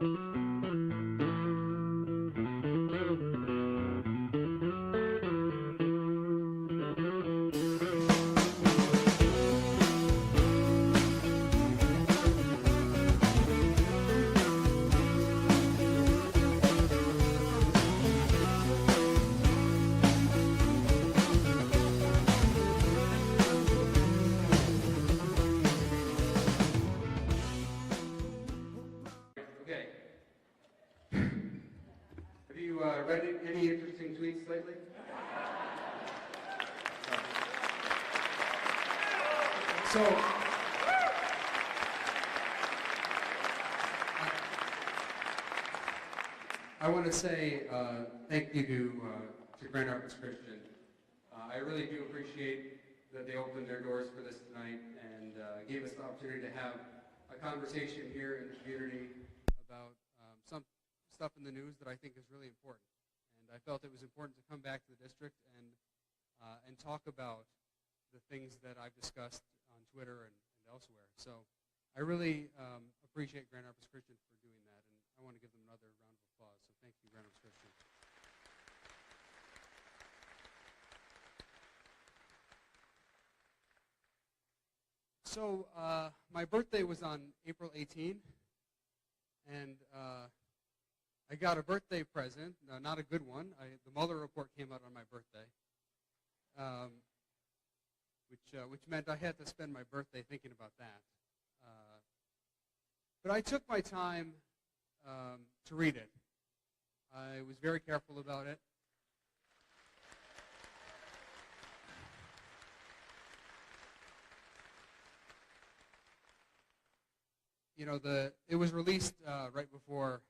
Read any interesting tweets lately? So, I want to say thank you to Grand Rapids Christian. I really do appreciate that they opened their doors for this tonight and gave us the opportunity to have a conversation here in the community about some stuff in the news that I think is really important. And I felt it was important to come back to the district and talk about the things that I've discussed on Twitter and elsewhere. So I really appreciate Grand Rapids Christian for doing that, and I want to give them another round of applause. So thank you, Grand Rapids Christian. So my birthday was on April 18, and I got a birthday present, not a good one. The Mueller report came out on my birthday, which meant I had to spend my birthday thinking about that. But I took my time to read it. I was very careful about it. You know, it was released right before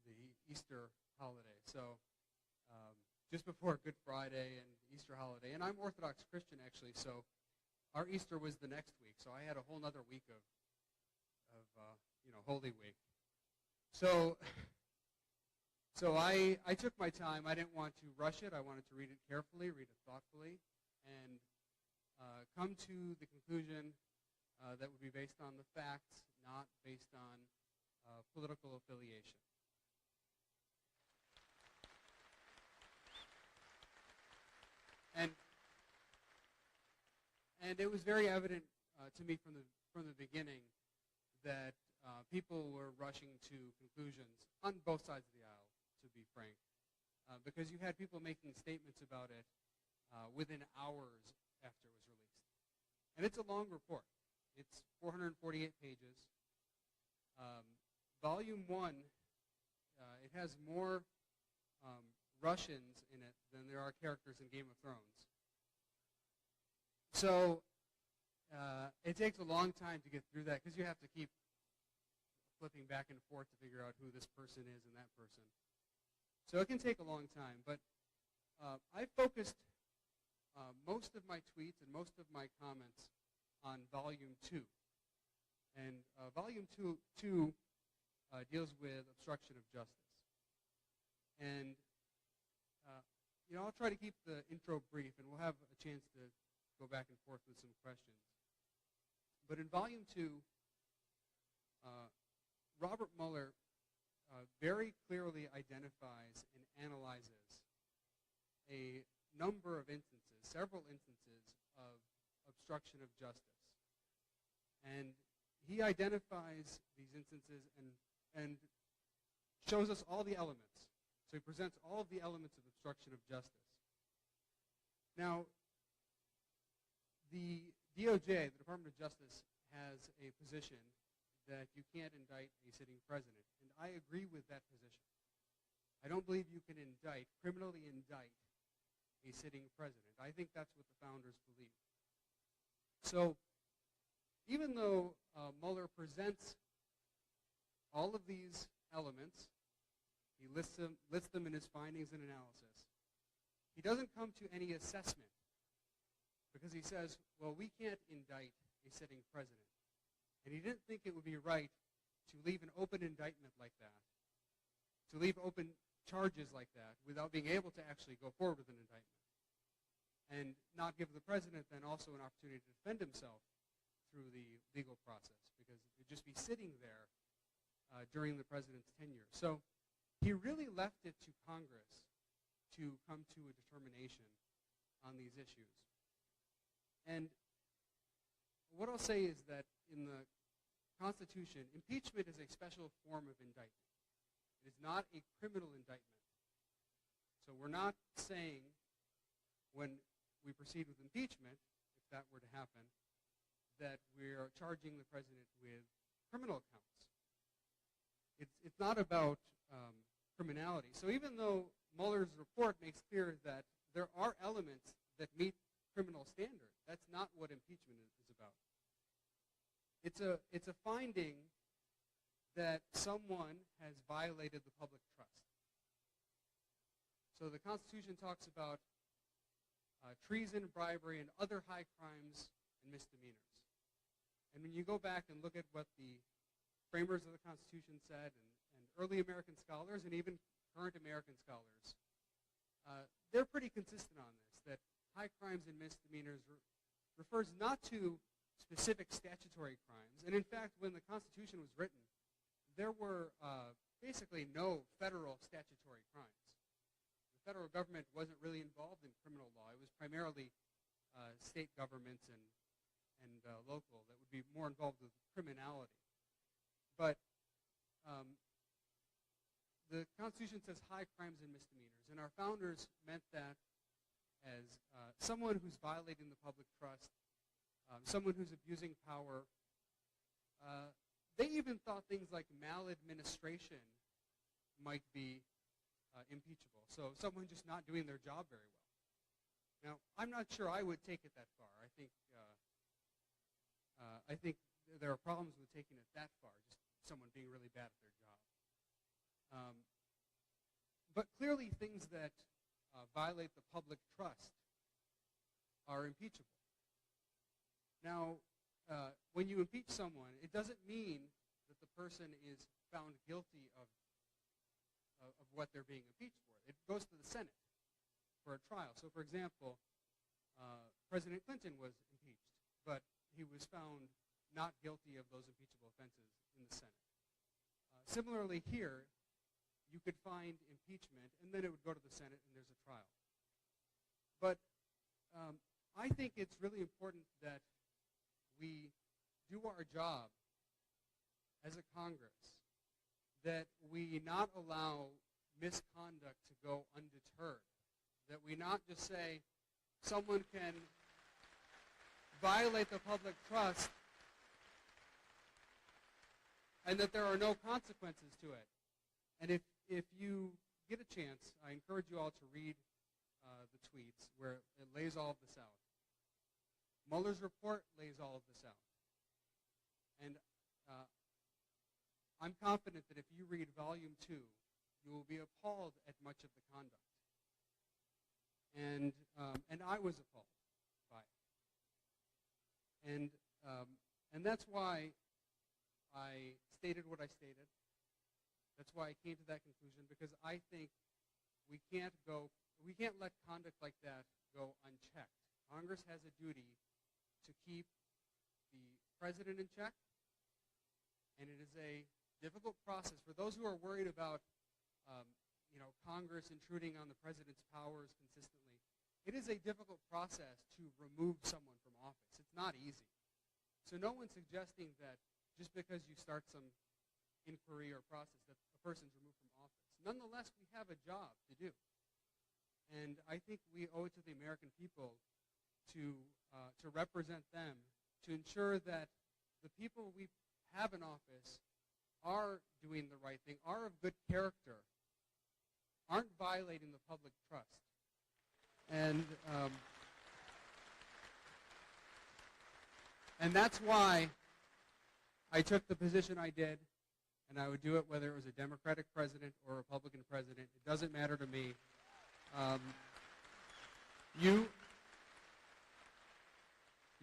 the Easter holiday, so just before Good Friday and Easter holiday. And I'm Orthodox Christian, actually, so our Easter was the next week, so I had a whole other week of Holy Week. So I took my time. I didn't want to rush it. I wanted to read it carefully, read it thoughtfully, and come to the conclusion that would be based on the facts, not based on political affiliation. And it was very evident to me from the beginning that people were rushing to conclusions on both sides of the aisle, to be frank, because you had people making statements about it within hours after it was released. And it's a long report. It's 448 pages. Volume 1, it has more Russians in it than there are characters in Game of Thrones. So it takes a long time to get through that because you have to keep flipping back and forth to figure out who this person is and that person. So it can take a long time. But I focused most of my tweets and most of my comments on Volume 2. And Volume 2 deals with obstruction of justice. And, I'll try to keep the intro brief, and we'll have a chance to go back and forth with some questions. But in Volume 2, Robert Mueller very clearly identifies and analyzes a number of instances, several instances of obstruction of justice. And he identifies these instances and shows us all the elements. So he presents all of the elements of obstruction of justice. Now, the DOJ, the Department of Justice, has a position that you can't indict a sitting president, and I agree with that position. I don't believe you can criminally indict a sitting president. I think that's what the founders believed. So even though Mueller presents all of these elements, he lists them in his findings and analysis, he doesn't come to any assessment because he says, well, we can't indict a sitting president. And he didn't think it would be right to leave an open indictment like that, to leave open charges like that without being able to actually go forward with an indictment, and not give the president then also an opportunity to defend himself through the legal process, because it would just be sitting there during the president's tenure. So he really left it to Congress to come to a determination on these issues. And what I'll say is that in the Constitution, impeachment is a special form of indictment. It is not a criminal indictment. So we're not saying when we proceed with impeachment, if that were to happen, that we're charging the president with criminal counts. It's not about criminality. So even though Mueller's report makes clear that there are elements that meet criminal standards, that's not what impeachment is about. It's a finding that someone has violated the public trust. So the Constitution talks about treason, bribery, and other high crimes and misdemeanors. And when you go back and look at what the framers of the Constitution said, and early American scholars, and even current American scholars, they're pretty consistent on this, that high crimes and misdemeanors refers not to specific statutory crimes. And in fact, when the Constitution was written, there were basically no federal statutory crimes. The federal government wasn't really involved in criminal law. It was primarily state governments and local that would be more involved with criminality. But the Constitution says high crimes and misdemeanors, and our founders meant that as someone who's violating the public trust, someone who's abusing power. They even thought things like maladministration might be impeachable. So someone just not doing their job very well. Now, I'm not sure I would take it that far. I think there are problems with taking it that far, just someone being really bad at their job. But clearly things that violate the public trust are impeachable. Now, when you impeach someone, it doesn't mean that the person is found guilty of what they're being impeached for. It goes to the Senate for a trial. So, for example, President Clinton was impeached, but he was found not guilty of those impeachable offenses in the Senate. Similarly here, you could find impeachment, and then it would go to the Senate, and there's a trial. But I think it's really important that we do our job as a Congress, that we not allow misconduct to go undeterred, that we not just say someone can violate the public trust and that there are no consequences to it. And if you get a chance, I encourage you all to read the tweets where it lays all of this out. Mueller's report lays all of this out. And I'm confident that if you read Volume 2, you will be appalled at much of the conduct. And I was appalled by it. And that's why I stated what I stated. That's why I came to that conclusion, because I think we can't let conduct like that go unchecked. Congress has a duty to keep the president in check, and it is a difficult process. For those who are worried about Congress intruding on the president's powers consistently, it is a difficult process to remove someone from office. It's not easy. So no one's suggesting that just because you start some inquiry or process that a person's removed from office. Nonetheless, we have a job to do. And I think we owe it to the American people to represent them, to ensure that the people we have in office are doing the right thing, are of good character, aren't violating the public trust. And that's why I took the position I did, and I would do it whether it was a Democratic president or a Republican president. It doesn't matter to me.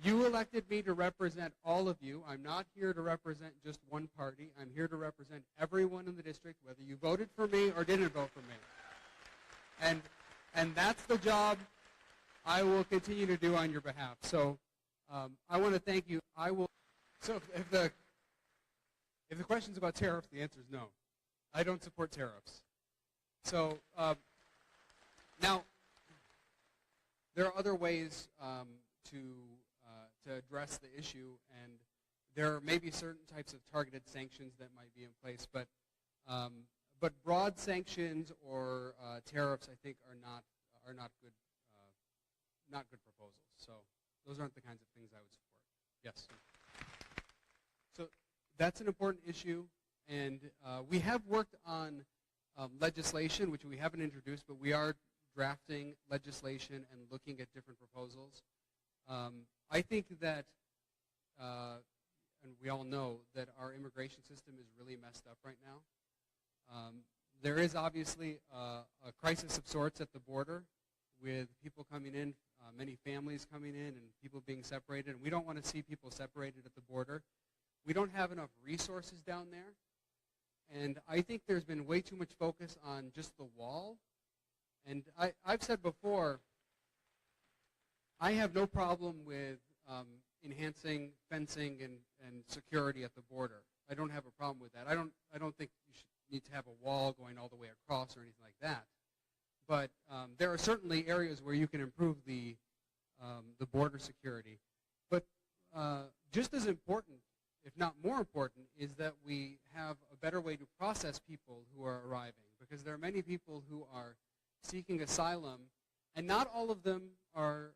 You elected me to represent all of you. I'm not here to represent just one party. I'm here to represent everyone in the district, whether you voted for me or didn't vote for me. And that's the job I will continue to do on your behalf. So I want to thank you. So If the question's about tariffs, the answer is no. I don't support tariffs. So now, there are other ways to address the issue, and there may be certain types of targeted sanctions that might be in place, but broad sanctions or tariffs, I think, are not good proposals. So those aren't the kinds of things I would support. Yes. So that's an important issue, and we have worked on legislation, which we haven't introduced, but we are drafting legislation and looking at different proposals. I think that, and we all know that our immigration system is really messed up right now. There is obviously a crisis of sorts at the border with people coming in, many families coming in, and people being separated. And we don't want to see people separated at the border. We don't have enough resources down there. And I think there's been way too much focus on just the wall. And I've said before, I have no problem with enhancing fencing and security at the border. I don't have a problem with that. I don't think you should need to have a wall going all the way across or anything like that. But there are certainly areas where you can improve the border security. But just as important, if not more important, is that we have a better way to process people who are arriving, because there are many people who are seeking asylum, and not all of them are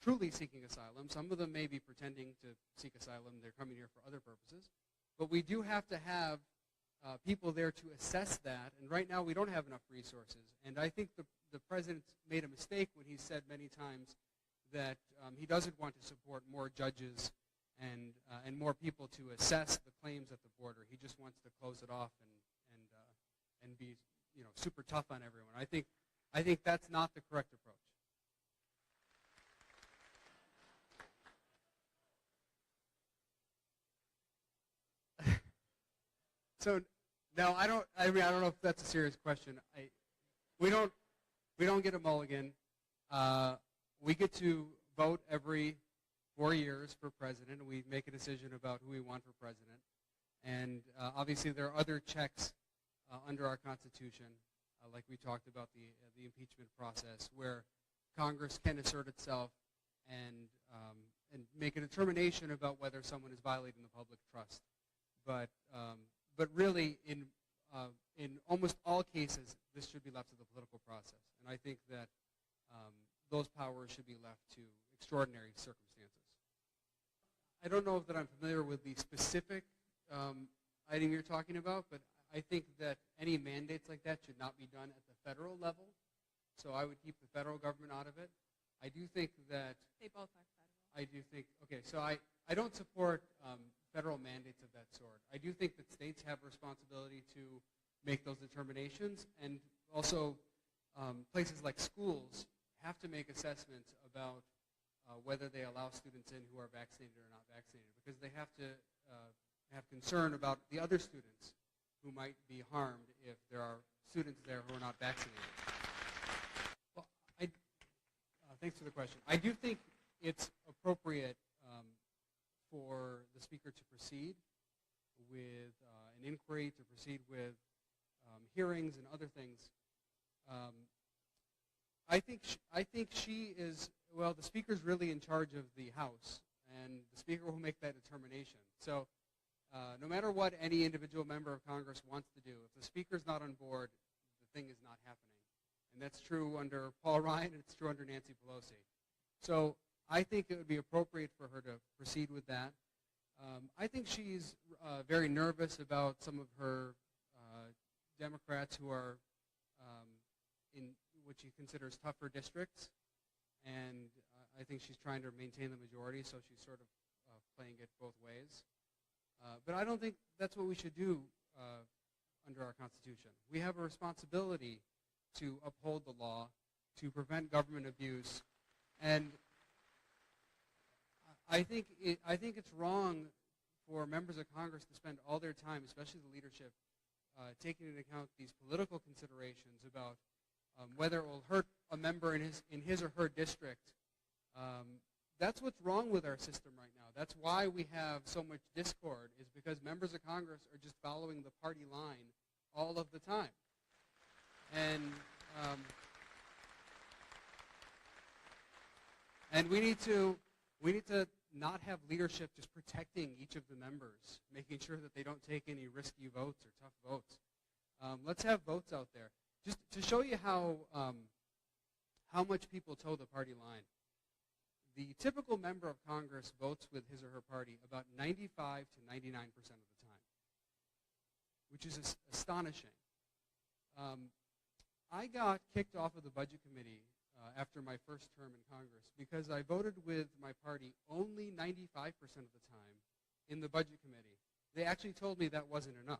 truly seeking asylum. Some of them may be pretending to seek asylum. They're coming here for other purposes. But we do have to have people there to assess that, and right now we don't have enough resources. And I think the President made a mistake when he said many times that he doesn't want to support more judges and more people to assess the claims at the border. He just wants to close it off and be, super tough on everyone. I think that's not the correct approach. So now I don't know if that's a serious question. We don't get a mulligan. We get to vote every 4 years for president, and we make a decision about who we want for president. And obviously there are other checks under our Constitution, like we talked about the impeachment process, where Congress can assert itself and make a determination about whether someone is violating the public trust. But really, in almost all cases, this should be left to the political process. And I think that those powers should be left to extraordinary circumstances. I don't know that I'm familiar with the specific item you're talking about, but I think that any mandates like that should not be done at the federal level. So I would keep the federal government out of it. I do think that... They both are federal. I do think... Okay, so I don't support federal mandates of that sort. I do think that states have a responsibility to make those determinations, and also places like schools have to make assessments about whether they allow students in who are vaccinated or not vaccinated, because they have to have concern about the other students who might be harmed if there are students there who are not vaccinated. Well, thanks for the question. I do think it's appropriate for the speaker to proceed with an inquiry, to proceed with hearings and other things. I think she is, well, the speaker's really in charge of the House, and the speaker will make that determination. So no matter what any individual member of Congress wants to do, if the speaker's not on board, the thing is not happening. And that's true under Paul Ryan, and it's true under Nancy Pelosi. So I think it would be appropriate for her to proceed with that. I think she's very nervous about some of her Democrats who are in what she considers tougher districts, and I think she's trying to maintain the majority, so she's sort of playing it both ways. But I don't think that's what we should do under our Constitution. We have a responsibility to uphold the law, to prevent government abuse, and I think it's wrong for members of Congress to spend all their time, especially the leadership, taking into account these political considerations about whether it will hurt a member in his or her district that's what's wrong with our system right now. That's why we have so much discord, is because members of Congress are just following the party line all of the time. And we need to not have leadership just protecting each of the members, making sure that they don't take any risky votes or tough votes. Let's have votes out there. Just to show you how much people toe the party line. The typical member of Congress votes with his or her party about 95 to 99% of the time, which is astonishing. I got kicked off of the Budget Committee after my first term in Congress because I voted with my party only 95% of the time in the Budget Committee. They actually told me that wasn't enough.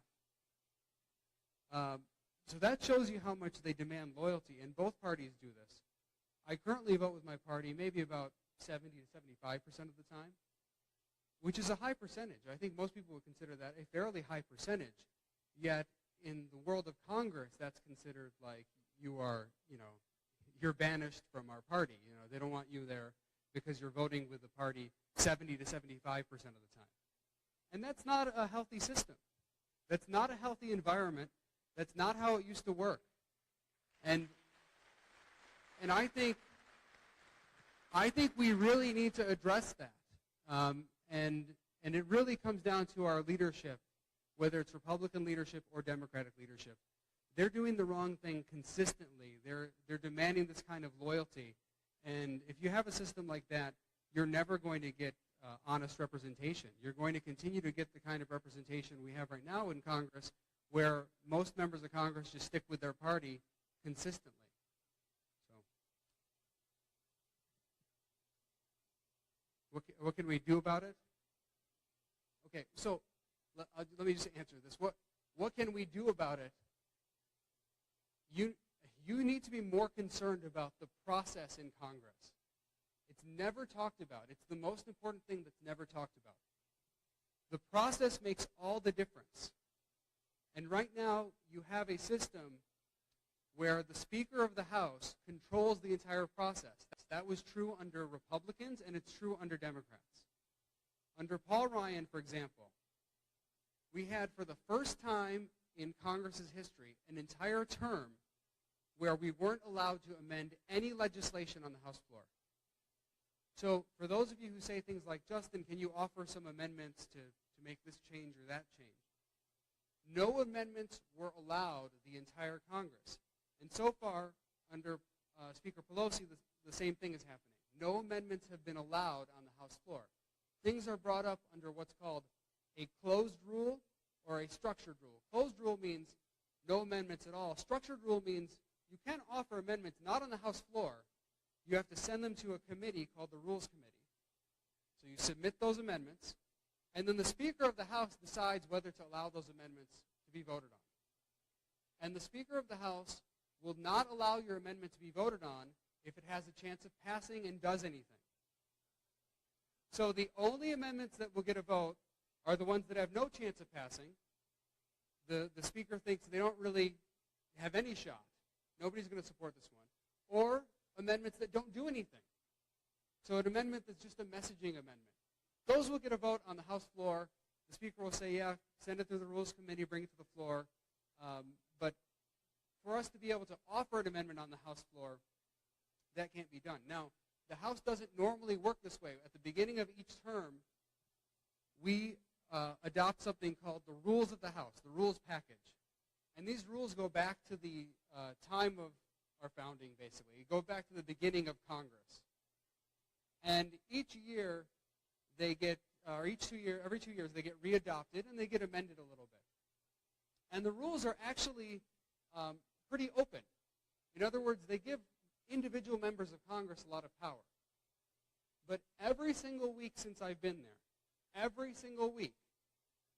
So that shows you how much they demand loyalty, and both parties do this. I currently vote with my party maybe about 70 to 75% of the time, which is a high percentage. I think most people would consider that a fairly high percentage, yet in the world of Congress, that's considered like you're banished from our party. They don't want you there because you're voting with the party 70 to 75% of the time. And that's not a healthy system. That's not a healthy environment. That's not how it used to work. And I think we really need to address that. And it really comes down to our leadership, whether it's Republican leadership or Democratic leadership. They're doing the wrong thing consistently. They're demanding this kind of loyalty. And if you have a system like that, you're never going to get honest representation. You're going to continue to get the kind of representation we have right now in Congress, where most members of Congress just stick with their party consistently. So, what can we do about it? Okay, so let me just answer this. What can we do about it? You need to be more concerned about the process in Congress. It's never talked about. It's the most important thing that's never talked about. The process makes all the difference. And right now, you have a system where the Speaker of the House controls the entire process. That was true under Republicans, and it's true under Democrats. Under Paul Ryan, for example, we had, for the first time in Congress's history, an entire term where we weren't allowed to amend any legislation on the House floor. So for those of you who say things like, Justin, can you offer some amendments to make this change or that change? No amendments were allowed the entire Congress. And so far, under Speaker Pelosi, the same thing is happening. No amendments have been allowed on the House floor. Things are brought up under what's called a closed rule or a structured rule. Closed rule means no amendments at all. Structured rule means you can't offer amendments not on the House floor. You have to send them to a committee called the Rules Committee. So you submit those amendments, and then the Speaker of the House decides whether to allow those amendments to be voted on. And the Speaker of the House will not allow your amendment to be voted on if it has a chance of passing and does anything. So the only amendments that will get a vote are the ones that have no chance of passing. The Speaker thinks they don't really have any shot. Nobody's going to support this one. Or amendments that don't do anything. So an amendment that's just a messaging amendment. Those will get a vote on the House floor. The Speaker will say, yeah, send it through the Rules Committee, bring it to the floor. But for us to be able to offer an amendment on the House floor, that can't be done. Now, the House doesn't normally work this way. At the beginning of each term, we adopt something called the Rules of the House, the Rules Package. And these rules go back to the time of our founding, basically. Go back to the beginning of Congress. And each year, they get, every 2 years, they get readopted and they get amended a little bit. And the rules are actually pretty open. In other words, they give individual members of Congress a lot of power. But every single week since I've been there, every single week,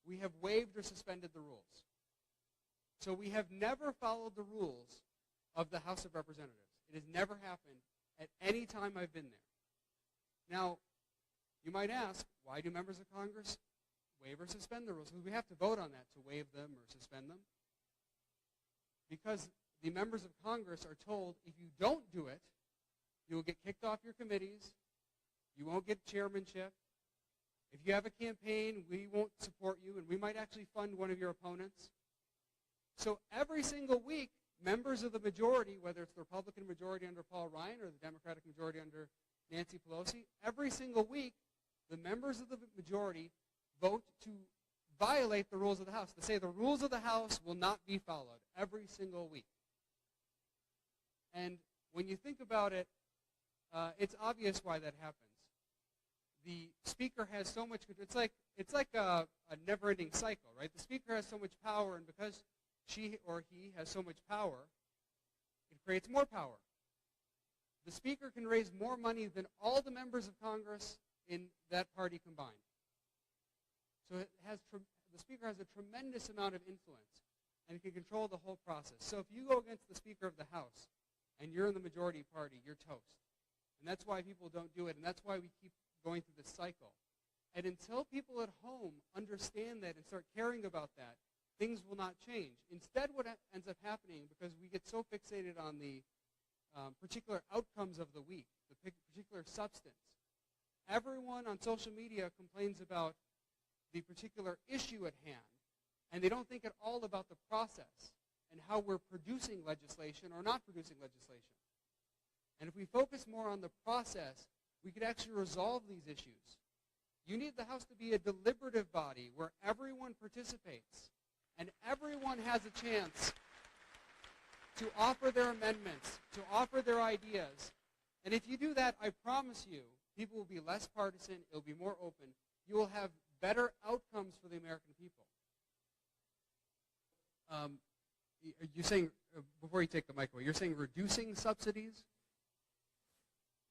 we have waived or suspended the rules. So we have never followed the rules of the House of Representatives. It has never happened at any time I've been there. Now, you might ask, why do members of Congress waive or suspend the rules? Because we have to vote on that to waive them or suspend them. Because the members of Congress are told, if you don't do it, you will get kicked off your committees, You won't get chairmanship. If you have a campaign, we won't support you, and we might actually fund one of your opponents. So every single week, members of the majority, whether it's the Republican majority under Paul Ryan or the Democratic majority under Nancy Pelosi, every single week, the members of the majority vote to violate the rules of the House. They say the rules of the House will not be followed every single week. And when you think about it, it's obvious why that happens. The speaker has so much control. It's like a never-ending cycle, right? The speaker has so much power, and because she or he has so much power, it creates more power. The speaker can raise more money than all the members of Congress in that party combined. So the speaker has a tremendous amount of influence and can control the whole process. So if you go against the Speaker of the House and you're in the majority party, you're toast. And that's why people don't do it, and that's why we keep going through this cycle. And until people at home understand that and start caring about that, things will not change. Instead, what ends up happening, because we get so fixated on the particular outcomes of the week, the particular substance, everyone on social media complains about the particular issue at hand, and they don't think at all about the process and how we're producing legislation or not producing legislation. And if we focus more on the process, we could actually resolve these issues. You need the House to be a deliberative body where everyone participates and everyone has a chance to offer their amendments, to offer their ideas. And if you do that, I promise you, people will be less partisan, it will be more open. You will have better outcomes for the American people. You're saying, before you take the mic away, you're saying reducing subsidies?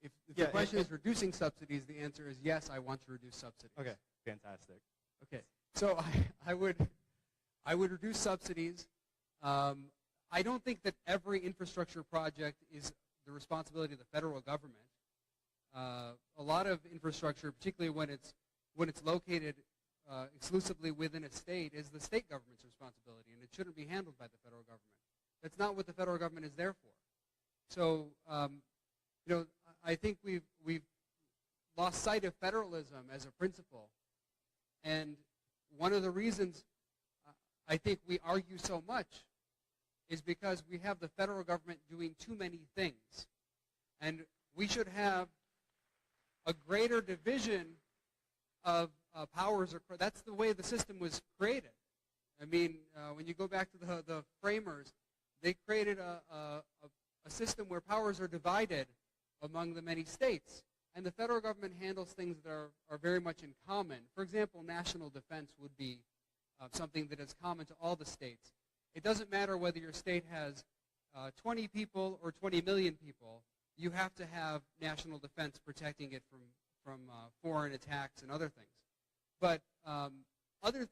If the question is reducing subsidies, the answer is yes, I want to reduce subsidies. Okay, fantastic. Okay, so I would reduce subsidies. I don't think that every infrastructure project is the responsibility of the federal government. A lot of infrastructure, particularly when it's located exclusively within a state, is the state government's responsibility, and it shouldn't be handled by the federal government. That's not what the federal government is there for. So, I think we've lost sight of federalism as a principle, and one of the reasons I think we argue so much is because we have the federal government doing too many things, and we should have a greater division of powers. That's the way the system was created. I mean, when you go back to the framers, they created a system where powers are divided among the many states, and the federal government handles things that are very much in common. For example, national defense would be something that is common to all the states. It doesn't matter whether your state has 20 people or 20 million people. You have to have national defense protecting it from foreign attacks and other things. But other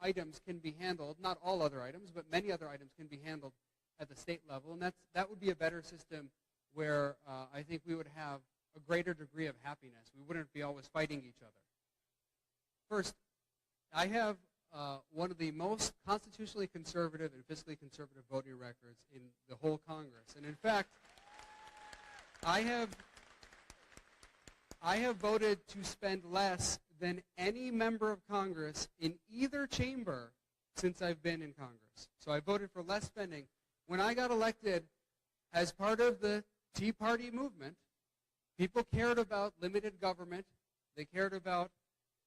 items can be handled, not all other items, but many other items can be handled at the state level, and that would be a better system where I think we would have a greater degree of happiness. We wouldn't be always fighting each other. First, I have one of the most constitutionally conservative and fiscally conservative voting records in the whole Congress. And in fact, I have voted to spend less than any member of Congress in either chamber since I've been in Congress. So I voted for less spending. When I got elected as part of the Tea Party movement, people cared about limited government. They cared about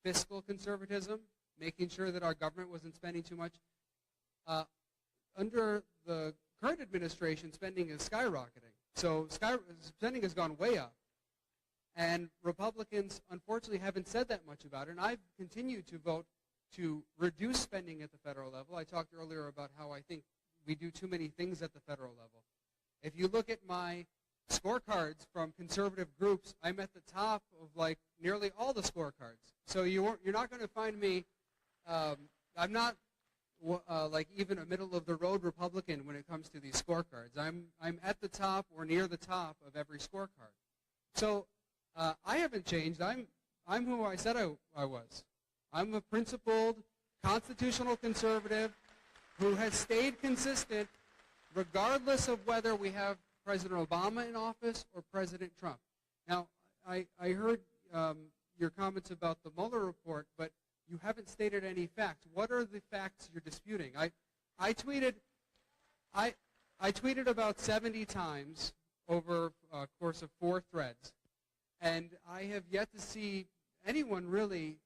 fiscal conservatism, making sure that our government wasn't spending too much. Under the current administration, spending is skyrocketing. So spending has gone way up. And Republicans, unfortunately, haven't said that much about it. And I've continued to vote to reduce spending at the federal level. I talked earlier about how I think we do too many things at the federal level. If you look at my scorecards from conservative groups, I'm at the top of like nearly all the scorecards. So you're not going to find me. I'm not like even a middle of the road Republican when it comes to these scorecards. I'm at the top or near the top of every scorecard. So I haven't changed. I'm who I said I was. I'm a principled, constitutional conservative who has stayed consistent regardless of whether we have President Obama in office or President Trump. Now, I heard your comments about the Mueller report, but you haven't stated any facts. What are the facts you're disputing? I tweeted about 70 times over a course of 4 threads, and I have yet to see anyone really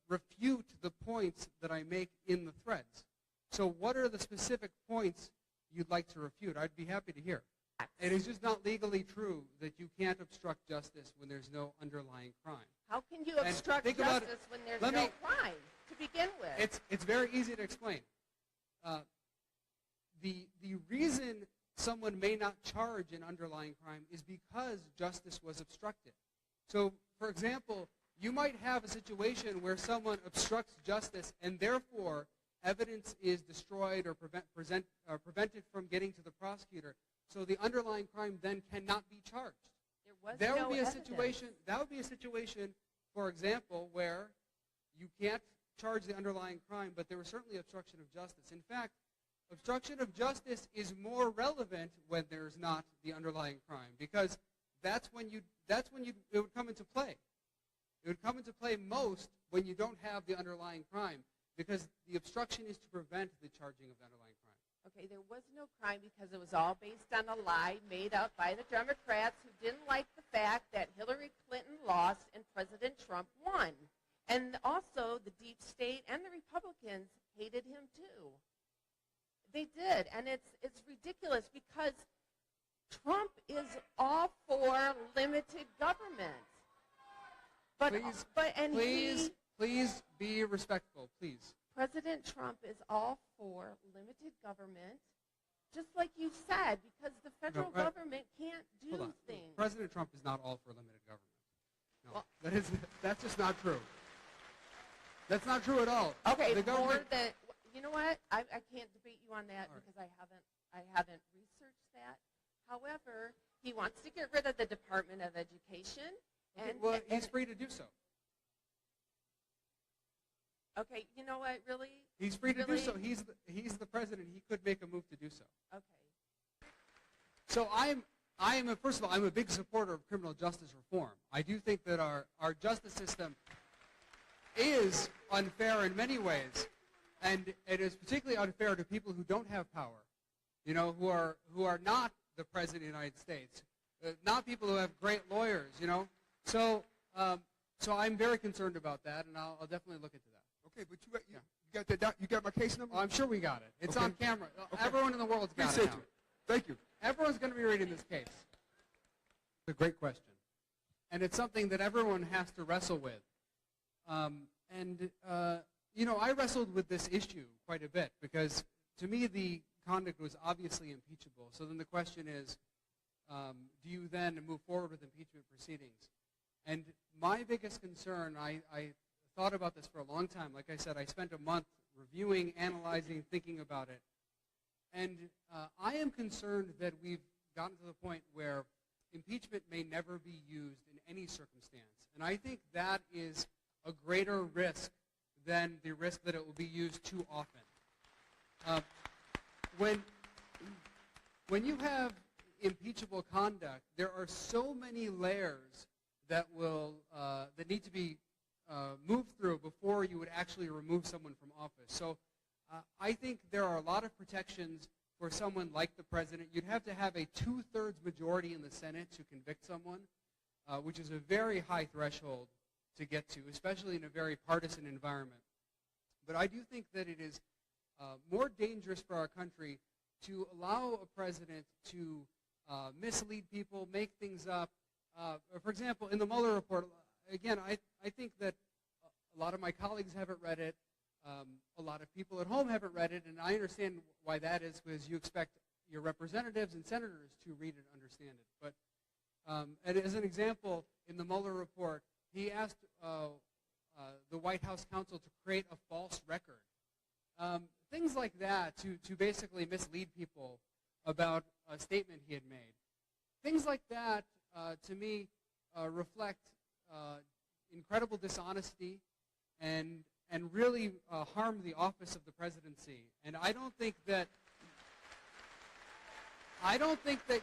refute the points that I make in the threads. So what are the specific points you'd like to refute? I'd be happy to hear. It is just not legally true that you can't obstruct justice when there's no underlying crime. How can you obstruct justice when there's no crime to begin with? It's very easy to explain. The reason someone may not charge an underlying crime is because justice was obstructed. So, for example, you might have a situation where someone obstructs justice and therefore evidence is destroyed or prevented from getting to the prosecutor. So the underlying crime then cannot be charged. There would be a situation. That would be a situation, for example, where you can't charge the underlying crime, but there was certainly obstruction of justice. In fact, obstruction of justice is more relevant when there's not the underlying crime, because that's when it would come into play. It would come into play most when you don't have the underlying crime, because the obstruction is to prevent the charging of the underlying crime. Okay, there was no crime because it was all based on a lie made up by the Democrats who didn't like the fact that Hillary Clinton lost and President Trump won. And also the deep state and the Republicans hated him too. They did, and it's ridiculous because Trump is all for limited government. Please be respectful, please. President Trump is all for limited government, just like you said, because the federal government can't do things. President Trump is not all for limited government. No, well, that's just not true. That's not true at all. Okay, you know what? I can't debate you on that because I haven't researched that. However, he wants to get rid of the Department of Education. Okay, he's free to do so. Okay, you know what, really? He's free to do so. He's the president. He could make a move to do so. Okay. So first of all, I'm a big supporter of criminal justice reform. I do think that our justice system is unfair in many ways, and it is particularly unfair to people who don't have power, who are not the president of the United States, not people who have great lawyers, So I'm very concerned about that, and I'll definitely look into that. Okay, but you got my case number? Oh, I'm sure we got it. It's okay. on camera. Okay. Everyone in the world's got it now. Thank you. Everyone's going to be reading this case. It's a great question. And it's something that everyone has to wrestle with. I wrestled with this issue quite a bit because, to me, the conduct was obviously impeachable. So then the question is, do you then move forward with impeachment proceedings? And my biggest concern, I thought about this for a long time. Like I said, I spent a month reviewing, analyzing, thinking about it. And I am concerned that we've gotten to the point where impeachment may never be used in any circumstance. And I think that is a greater risk than the risk that it will be used too often. When you have impeachable conduct, there are so many layers that need to be moved through before you would actually remove someone from office. So I think there are a lot of protections for someone like the president. You'd have to have a 2/3 majority in the Senate to convict someone, which is a very high threshold to get to, especially in a very partisan environment. But I do think that it is more dangerous for our country to allow a president to mislead people, make things up. For example, in the Mueller report, again, I think that a lot of my colleagues haven't read it. A lot of people at home haven't read it, and I understand why that is, because you expect your representatives and senators to read and understand it. But and as an example, in the Mueller report, he asked the White House counsel to create a false record. Things like that to basically mislead people about a statement he had made. Things like that, to me, reflect incredible dishonesty and really harm the office of the presidency. And I don't think that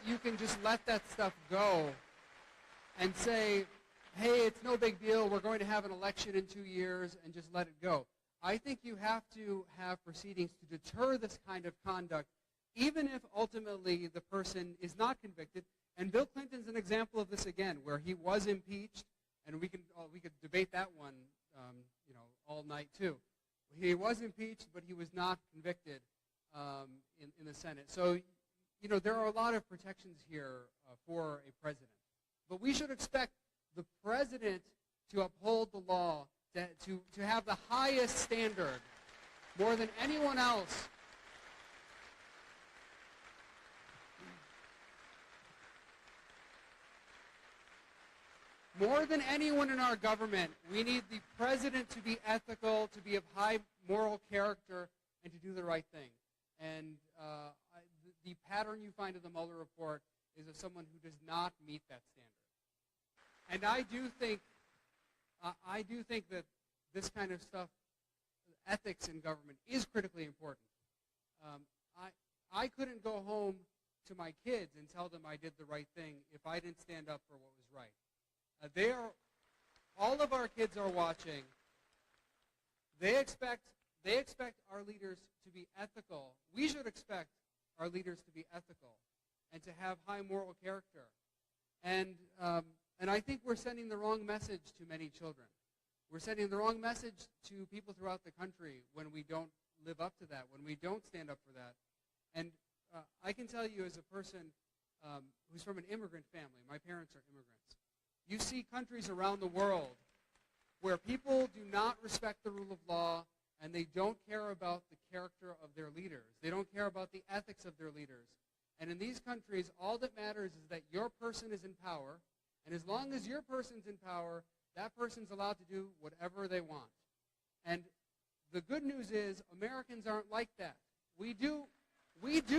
you can just let that stuff go and say, hey, it's no big deal, we're going to have an election in 2 years, and just let it go. I think you have to have proceedings to deter this kind of conduct, even if ultimately the person is not convicted. And Bill Clinton's an example of this again, where he was impeached, and we could debate that one, all night too. He was impeached, but he was not convicted in the Senate. So, there are a lot of protections here for a president. But we should expect the president to uphold the law, to have the highest standard more than anyone else. More than anyone in our government, we need the president to be ethical, to be of high moral character, and to do the right thing. And the pattern you find in the Mueller report is of someone who does not meet that standard. And I do think that this kind of stuff, ethics in government, is critically important. I couldn't go home to my kids and tell them I did the right thing if I didn't stand up for what was right. All of our kids are watching. They expect our leaders to be ethical. We should expect our leaders to be ethical and to have high moral character. And I think we're sending the wrong message to many children. We're sending the wrong message to people throughout the country when we don't live up to that, when we don't stand up for that. And I can tell you as a person who's from an immigrant family, my parents are immigrants, you see countries around the world where people do not respect the rule of law and they don't care about the character of their leaders. They don't care about the ethics of their leaders. And in these countries, all that matters is that your person is in power, and as long as your person's in power, that person's allowed to do whatever they want. And the good news is Americans aren't like that. We do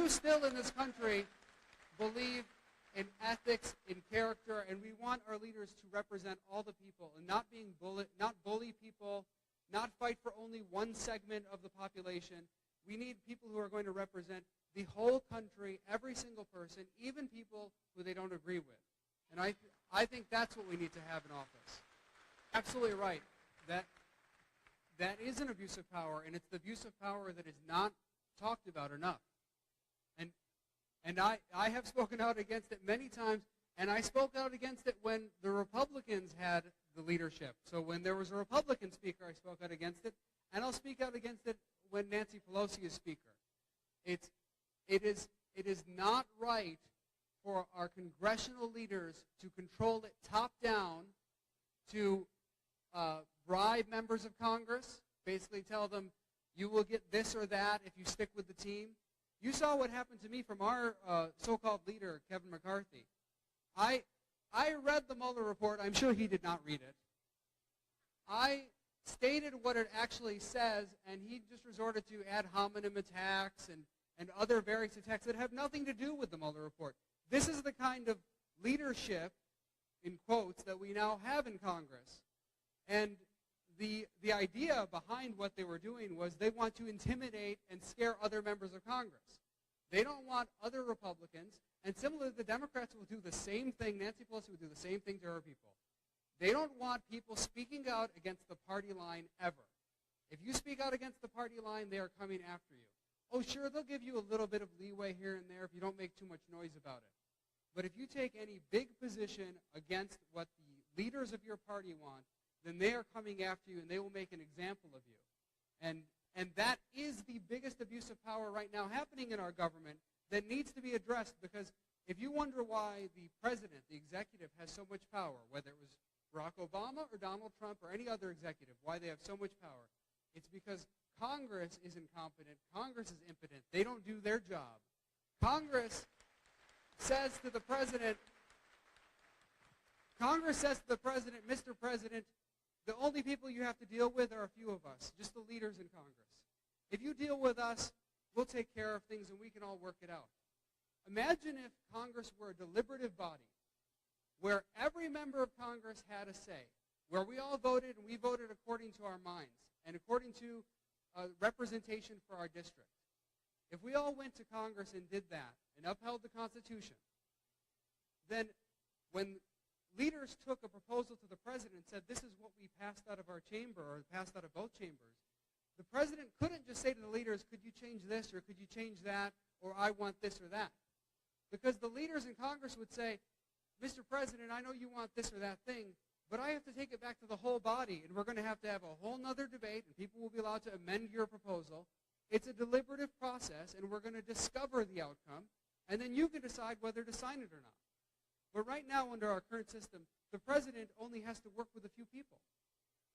still in this country believe in ethics, in character, and we want our leaders to represent all the people and not bully people, not fight for only one segment of the population. We need people who are going to represent the whole country, every single person, even people who they don't agree with. And I think that's what we need to have in office. Absolutely right. That is an abuse of power, and it's the abuse of power that is not talked about enough. And I have spoken out against it many times, and I spoke out against it when the Republicans had the leadership. So when there was a Republican speaker, I spoke out against it, and I'll speak out against it when Nancy Pelosi is speaker. It is not right for our congressional leaders to control it top down, to bribe members of Congress, basically tell them, you will get this or that if you stick with the team. You saw what happened to me from our so-called leader, Kevin McCarthy. I read the Mueller report. I'm sure he did not read it. I stated what it actually says, and he just resorted to ad hominem attacks and other various attacks that have nothing to do with the Mueller report. This is the kind of leadership, in quotes, that we now have in Congress. And the idea behind what they were doing was they want to intimidate and scare other members of Congress. They don't want other Republicans, and similarly, the Democrats will do the same thing. Nancy Pelosi will do the same thing to her people. They don't want people speaking out against the party line ever. If you speak out against the party line, they are coming after you. Oh, sure, they'll give you a little bit of leeway here and there if you don't make too much noise about it. But if you take any big position against what the leaders of your party want, then they are coming after you, and they will make an example of you. And that is the biggest abuse of power right now happening in our government that needs to be addressed, because if you wonder why the president, the executive, has so much power, whether it was Barack Obama or Donald Trump or any other executive, why they have so much power, it's because Congress is incompetent. Congress is impotent. They don't do their job. Congress says to the president, Mr. President, the only people you have to deal with are a few of us, just the leaders in Congress. If you deal with us, we'll take care of things and we can all work it out. Imagine if Congress were a deliberative body where every member of Congress had a say, where we all voted and we voted according to our minds and according to representation for our district. If we all went to Congress and did that and upheld the Constitution, then when leaders took a proposal to the president and said, this is what we passed out of our chamber, or passed out of both chambers, the president couldn't just say to the leaders, could you change this, or could you change that, or I want this or that. Because the leaders in Congress would say, Mr. President, I know you want this or that thing, but I have to take it back to the whole body, and we're going to have a whole nother debate, and people will be allowed to amend your proposal. It's a deliberative process, and we're going to discover the outcome, and then you can decide whether to sign it or not. But right now, under our current system, the president only has to work with a few people.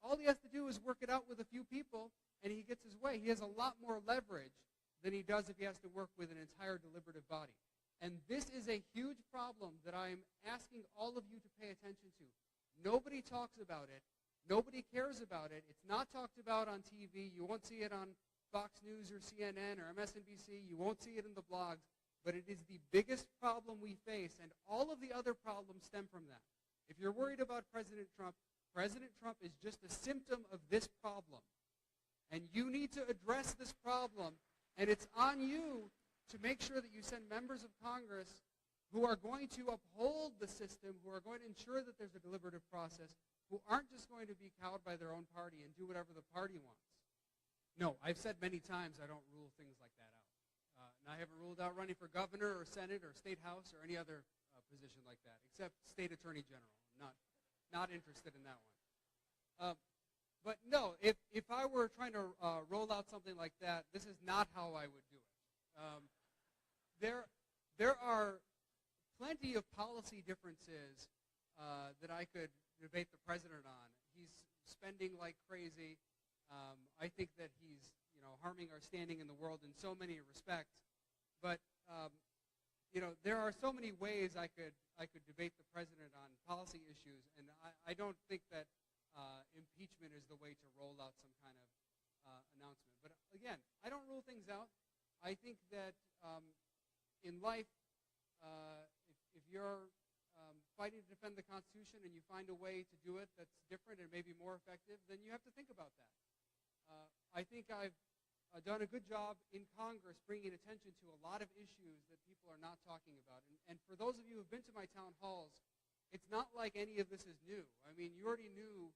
All he has to do is work it out with a few people, and he gets his way. He has a lot more leverage than he does if he has to work with an entire deliberative body. And this is a huge problem that I'm asking all of you to pay attention to. Nobody talks about it. Nobody cares about it. It's not talked about on TV. You won't see it on Fox News or CNN or MSNBC. You won't see it in the blogs. But it is the biggest problem we face, and all of the other problems stem from that. If you're worried about President Trump is just a symptom of this problem. And you need to address this problem, and it's on you to make sure that you send members of Congress who are going to uphold the system, who are going to ensure that there's a deliberative process, who aren't just going to be cowed by their own party and do whatever the party wants. No, I've said many times I don't rule things like that out. And I haven't ruled out running for governor or Senate or state house or any other position like that, except state attorney general. I'm not interested in that one. But no, if I were trying to roll out something like that, this is not how I would do it. There are plenty of policy differences that I could debate the president on. He's spending like crazy. I think that he's harming our standing in the world in so many respects. But there are so many ways I could debate the president on policy issues, and I don't think that impeachment is the way to roll out some kind of announcement. But again, I don't rule things out. I think that in life, if you're fighting to defend the Constitution and you find a way to do it that's different and maybe more effective, then you have to think about that. I think I've done a good job in Congress bringing attention to a lot of issues that people are not talking about. And for those of you who have been to my town halls, it's not like any of this is new. I mean, you already knew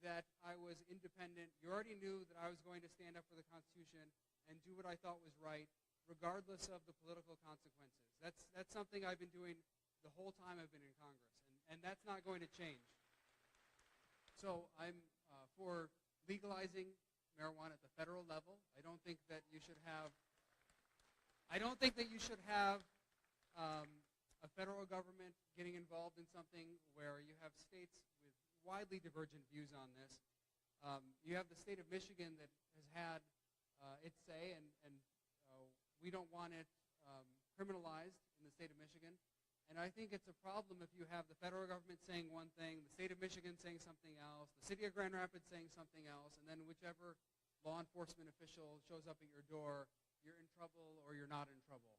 that I was independent. You already knew that I was going to stand up for the Constitution and do what I thought was right, regardless of the political consequences. That's something I've been doing the whole time I've been in Congress, and that's not going to change. So I'm for legalizing marijuana at the federal level. I don't think that you should have a federal government getting involved in something where you have states with widely divergent views on this. You have the state of Michigan that has had its say, and we don't want it criminalized in the state of Michigan. And I think it's a problem if you have the federal government saying one thing, the state of Michigan saying something else, the city of Grand Rapids saying something else, and then whichever law enforcement official shows up at your door, you're in trouble or you're not in trouble.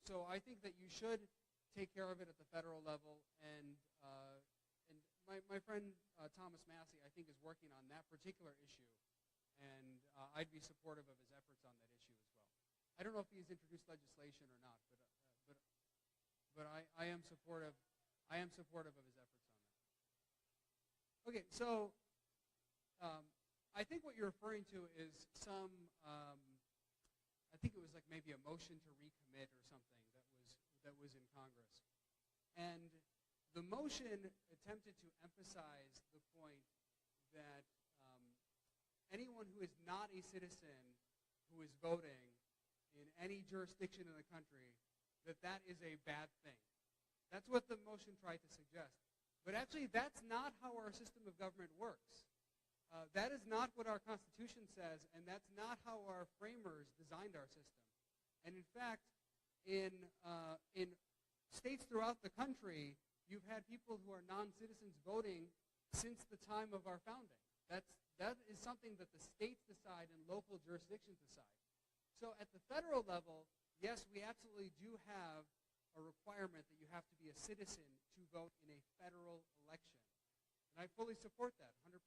So I think that you should take care of it at the federal level, and my friend Thomas Massey, I think, is working on that particular issue, and I'd be supportive of his efforts on that issue as well. I don't know if he's introduced legislation or not, but I am supportive. I am supportive of his efforts on that. Okay, so I think what you're referring to is some. I think it was like maybe a motion to recommit or something that was in Congress, and the motion attempted to emphasize the point that anyone who is not a citizen who is voting in any jurisdiction in the country, that is a bad thing. That's what the motion tried to suggest. But actually, that's not how our system of government works. That is not what our Constitution says, and that's not how our framers designed our system. And in fact, in states throughout the country, you've had people who are non-citizens voting since the time of our founding. That is something that the states decide and local jurisdictions decide. So at the federal level, yes, we absolutely do have a requirement that you have to be a citizen to vote in a federal election. And I fully support that, 100%.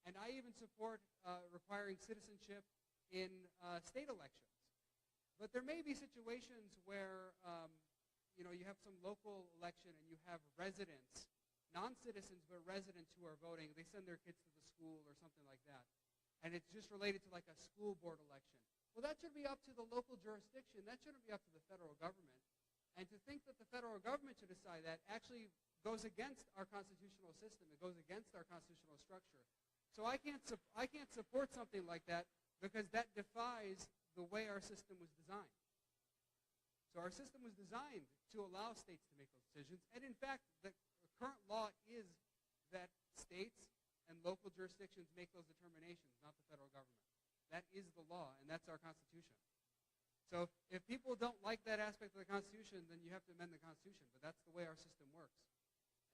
And I even support requiring citizenship in state elections. But there may be situations where, you have some local election and you have residents, non-citizens but residents who are voting. They send their kids to the school or something like that. And it's just related to like a school board election. Well, that should be up to the local jurisdiction. That shouldn't be up to the federal government. And to think that the federal government should decide that actually goes against our constitutional system. It goes against our constitutional structure. So I can't support something like that because that defies the way our system was designed. So our system was designed to allow states to make those decisions. And in fact, the current law is that states and local jurisdictions make those determinations, not the federal government. That is the law, and that's our Constitution. So if people don't like that aspect of the Constitution, then you have to amend the Constitution. But that's the way our system works,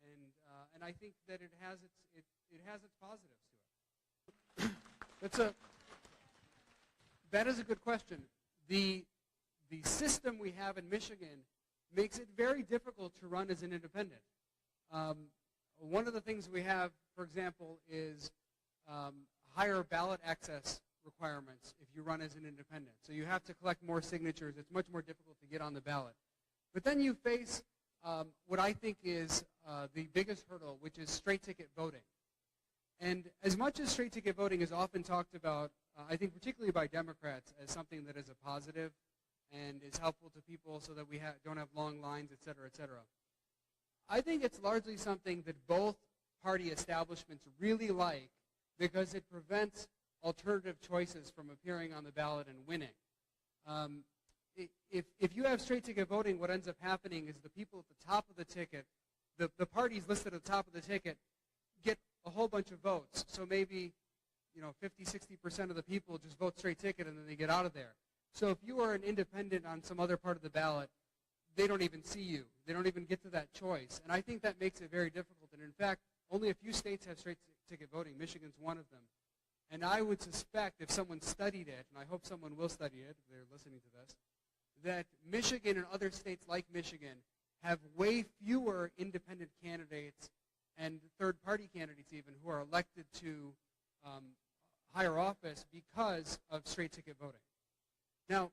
and I think that it has its positives to it. That is a good question. The system we have in Michigan makes it very difficult to run as an independent. One of the things we have, for example, is higher ballot access requirements if you run as an independent. So you have to collect more signatures. It's much more difficult to get on the ballot. But then you face what I think is the biggest hurdle, which is straight ticket voting. And as much as straight ticket voting is often talked about, I think particularly by Democrats, as something that is a positive and is helpful to people so that we don't have long lines, et cetera, et cetera. I think it's largely something that both party establishments really like because it prevents alternative choices from appearing on the ballot and winning. If you have straight ticket voting, what ends up happening is the people at the top of the ticket, the parties listed at the top of the ticket, get a whole bunch of votes. So maybe 50, 60% of the people just vote straight ticket and then they get out of there. So if you are an independent on some other part of the ballot, they don't even see you. They don't even get to that choice. And I think that makes it very difficult. And in fact, only a few states have straight ticket voting. Michigan's one of them. And I would suspect if someone studied it, and I hope someone will study it if they're listening to this, that Michigan and other states like Michigan have way fewer independent candidates and third-party candidates even who are elected to higher office because of straight ticket voting. Now,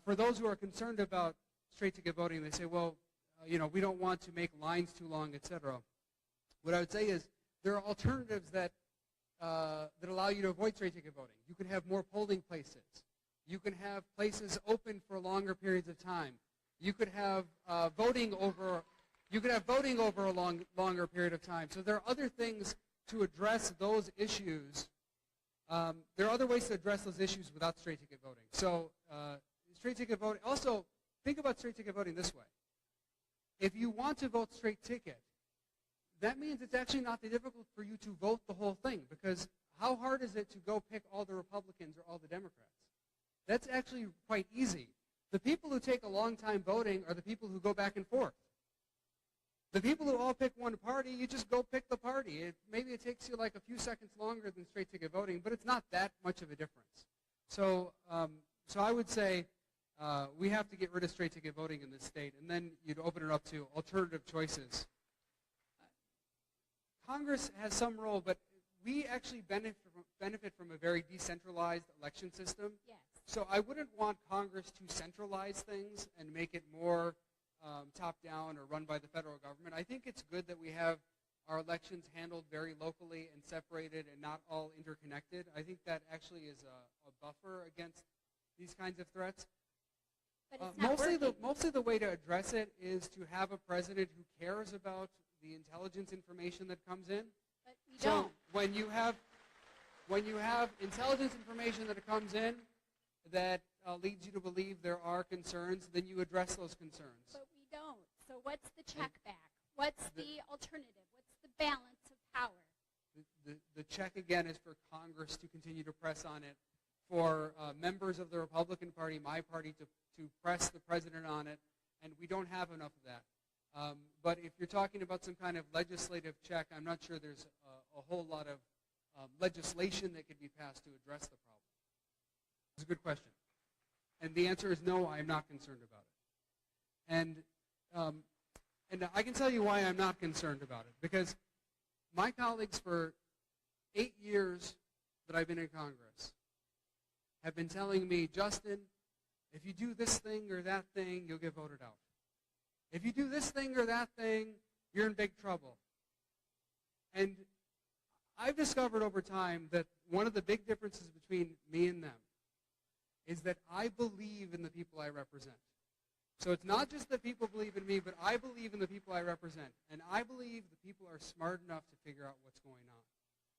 for those who are concerned about straight ticket voting, they say, well, we don't want to make lines too long, et cetera. What I would say is there are alternatives that allow you to avoid straight ticket voting. You can have more polling places. You can have places open for longer periods of time. You could have voting over a longer period of time. So there are other things to address those issues. There are other ways to address those issues without straight ticket voting. So straight ticket voting, also think about straight ticket voting this way. If you want to vote straight ticket, that means it's actually not that difficult for you to vote the whole thing, because how hard is it to go pick all the Republicans or all the Democrats? That's actually quite easy. The people who take a long time voting are the people who go back and forth. The people who all pick one party, you just go pick the party. Maybe it takes you like a few seconds longer than straight ticket voting, but it's not that much of a difference. So I would say we have to get rid of straight ticket voting in this state, and then you'd open it up to alternative choices. Congress has some role, but we actually benefit from a very decentralized election system. Yes. So I wouldn't want Congress to centralize things and make it more top-down or run by the federal government. I think it's good that we have our elections handled very locally and separated and not all interconnected. I think that actually is a buffer against these kinds of threats. But it's not working. Mostly the way to address it is to have a president who cares about the intelligence information that comes in. But we So don't. when you have intelligence information that comes in that leads you to believe there are concerns, then you address those concerns. But we don't. So what's the check back? What's the alternative? What's the balance of power? The check, again, is for Congress to continue to press on it, for members of the Republican Party, my party, to press the president on it, and we don't have enough of that. But if you're talking about some kind of legislative check, I'm not sure there's a whole lot of legislation that could be passed to address the problem. It's a good question. And the answer is no, I am not concerned about it. And I can tell you why I'm not concerned about it. Because my colleagues for 8 years that I've been in Congress have been telling me, Justin, if you do this thing or that thing, you'll get voted out. If you do this thing or that thing, you're in big trouble. And I've discovered over time that one of the big differences between me and them is that I believe in the people I represent. So it's not just that people believe in me, but I believe in the people I represent. And I believe the people are smart enough to figure out what's going on.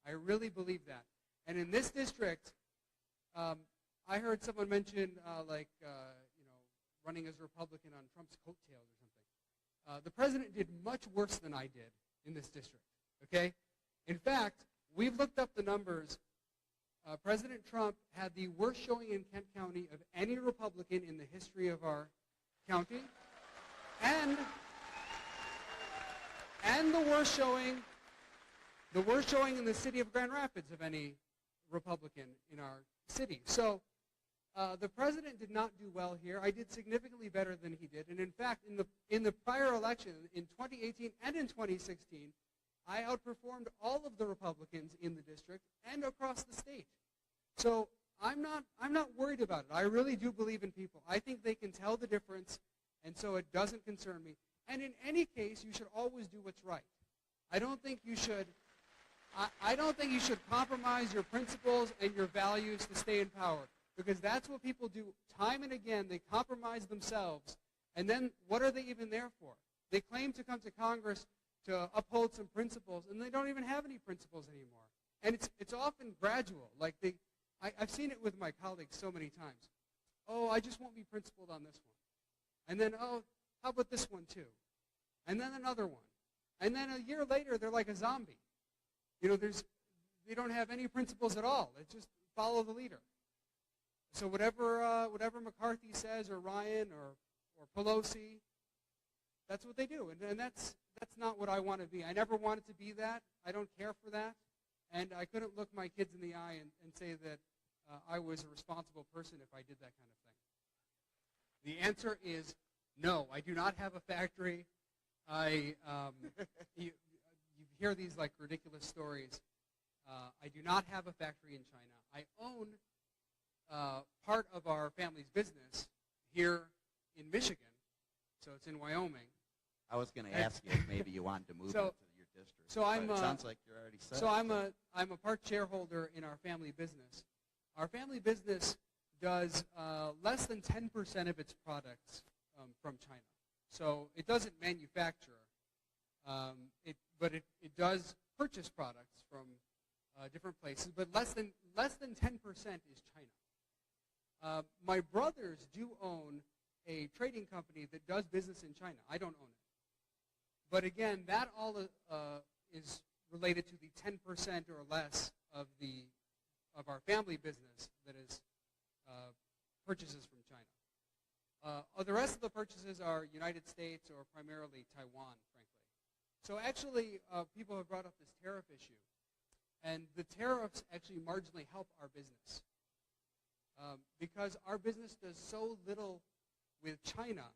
I really believe that. And in this district, I heard someone mention, running as a Republican on Trump's coattails or something. The president did much worse than I did in this district, okay? In fact, we've looked up the numbers. President Trump had the worst showing in Kent County of any Republican in the history of our county, and the worst showing in the city of Grand Rapids of any Republican in our city. So the president did not do well here. I did significantly better than he did, and in fact, in the prior election in 2018 and in 2016, I outperformed all of the Republicans in the district and across the state. So I'm not worried about it. I really do believe in people. I think they can tell the difference, and so it doesn't concern me. And in any case, you should always do what's right. I don't think you should compromise your principles and your values to stay in power, because that's what people do time and again. They compromise themselves, and then what are they even there for? They claim to come to Congress to uphold some principles, and they don't even have any principles anymore. And it's often gradual. Like I've seen it with my colleagues so many times. Oh, I just won't be principled on this one. And then, oh, how about this one too? And then another one. And then a year later, they're like a zombie. They don't have any principles at all. It's just follow the leader. So whatever McCarthy says, or Ryan, or Pelosi, that's what they do. And that's not what I want to be. I never wanted to be that. I don't care for that. And I couldn't look my kids in the eye and say that I was a responsible person if I did that kind of thing. The answer is no. I do not have a factory. You hear these like ridiculous stories. I do not have a factory in China. I own part of our family's business here in Michigan, so it's in Wyoming. I was going to ask you if maybe you wanted to move into your district. So it sounds like you're already set. So I'm a part shareholder in our family business. Our family business does less than 10% of its products from China. So it doesn't manufacture, but it does purchase products from different places. But less than 10% is China. My brothers do own a trading company that does business in China. I don't own it. But again, that all is related to the 10% or less of our family business that is purchases from China. The rest of the purchases are United States or primarily Taiwan, frankly. So actually, people have brought up this tariff issue. And the tariffs actually marginally help our business. Because our business does so little with China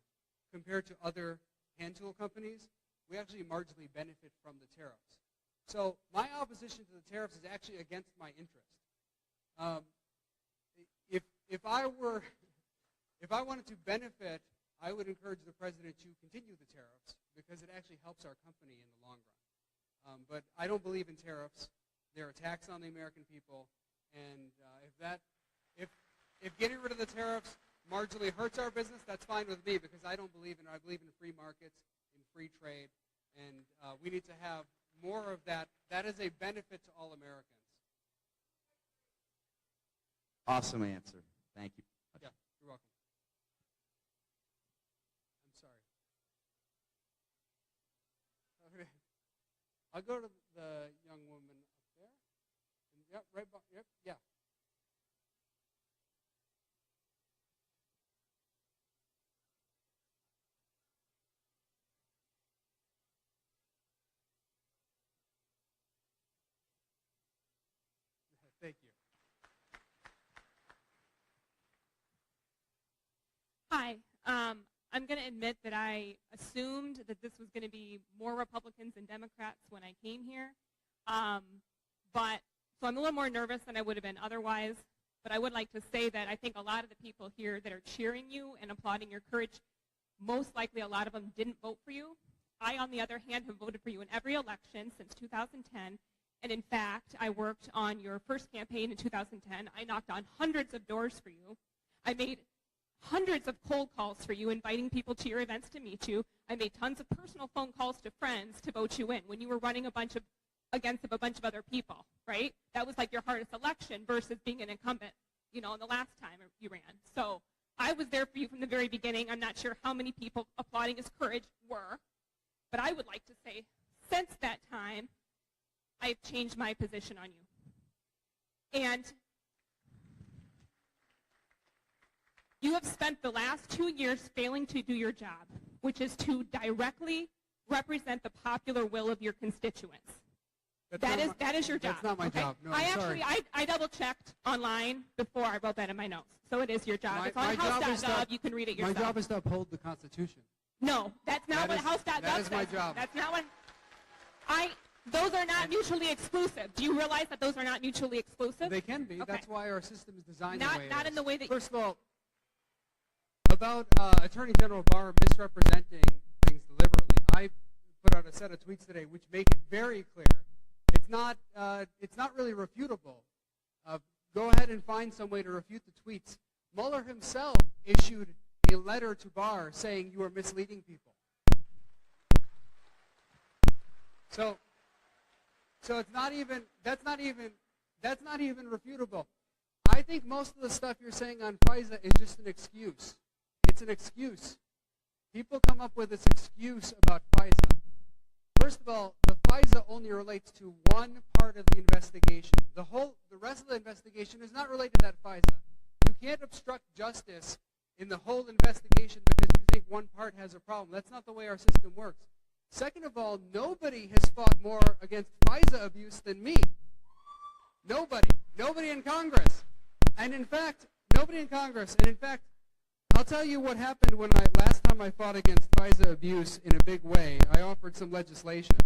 compared to other hand tool companies, we actually marginally benefit from the tariffs. So my opposition to the tariffs is actually against my interest. If I wanted to benefit, I would encourage the president to continue the tariffs because it actually helps our company in the long run. But I don't believe in tariffs. They're a tax on the American people, and if getting rid of the tariffs marginally hurts our business, that's fine with me because I don't believe in it. I believe in free markets, in free trade, and we need to have more of that. That is a benefit to all Americans. Awesome answer. Thank you. Yeah, you're welcome. I'm sorry. Okay. I'll go to the young woman up there. Yep, right. Yep, yeah. Thank you. Hi. I'm going to admit that I assumed that this was going to be more Republicans than Democrats when I came here. So I'm a little more nervous than I would have been otherwise. But I would like to say that I think a lot of the people here that are cheering you and applauding your courage most likely a lot of them didn't vote for you. I, on the other hand, have voted for you in every election since 2010. And in fact, I worked on your first campaign in 2010. I knocked on hundreds of doors for you. I made hundreds of cold calls for you, inviting people to your events to meet you. I made tons of personal phone calls to friends to vote you in when you were running against a bunch of other people, right? That was like your hardest election versus being an incumbent, in the last time you ran. So I was there for you from the very beginning. I'm not sure how many people applauding his courage were, but I would like to say since that time, I've changed my position on you. And you have spent the last 2 years failing to do your job, which is to directly represent the popular will of your constituents. That is your job. That's not my job. No, sorry. I double-checked online before I wrote that in my notes. So it is your job. It's on House.gov. You can read it yourself. My job is to uphold the Constitution. No, that's not what House.gov says. That is my job. That's not what those are not mutually exclusive. Do you realize that those are not mutually exclusive? They can be. Okay. That's why our system is designed the way it is. Not in the way that. First of all, about Attorney General Barr misrepresenting things deliberately, I put out a set of tweets today which make it very clear. It's not really refutable. Go ahead and find some way to refute the tweets. Mueller himself issued a letter to Barr saying you are misleading people. So it's that's not even refutable. I think most of the stuff you're saying on FISA is just an excuse. It's an excuse. People come up with this excuse about FISA. First of all, the FISA only relates to one part of the investigation. The rest of the investigation is not related to that FISA. You can't obstruct justice in the whole investigation because you think one part has a problem. That's not the way our system works. Second of all, nobody has fought more against FISA abuse than me. Nobody. Nobody in Congress. And in fact, nobody in Congress. And in fact, I'll tell you what happened when last time I fought against FISA abuse in a big way. I offered some legislation.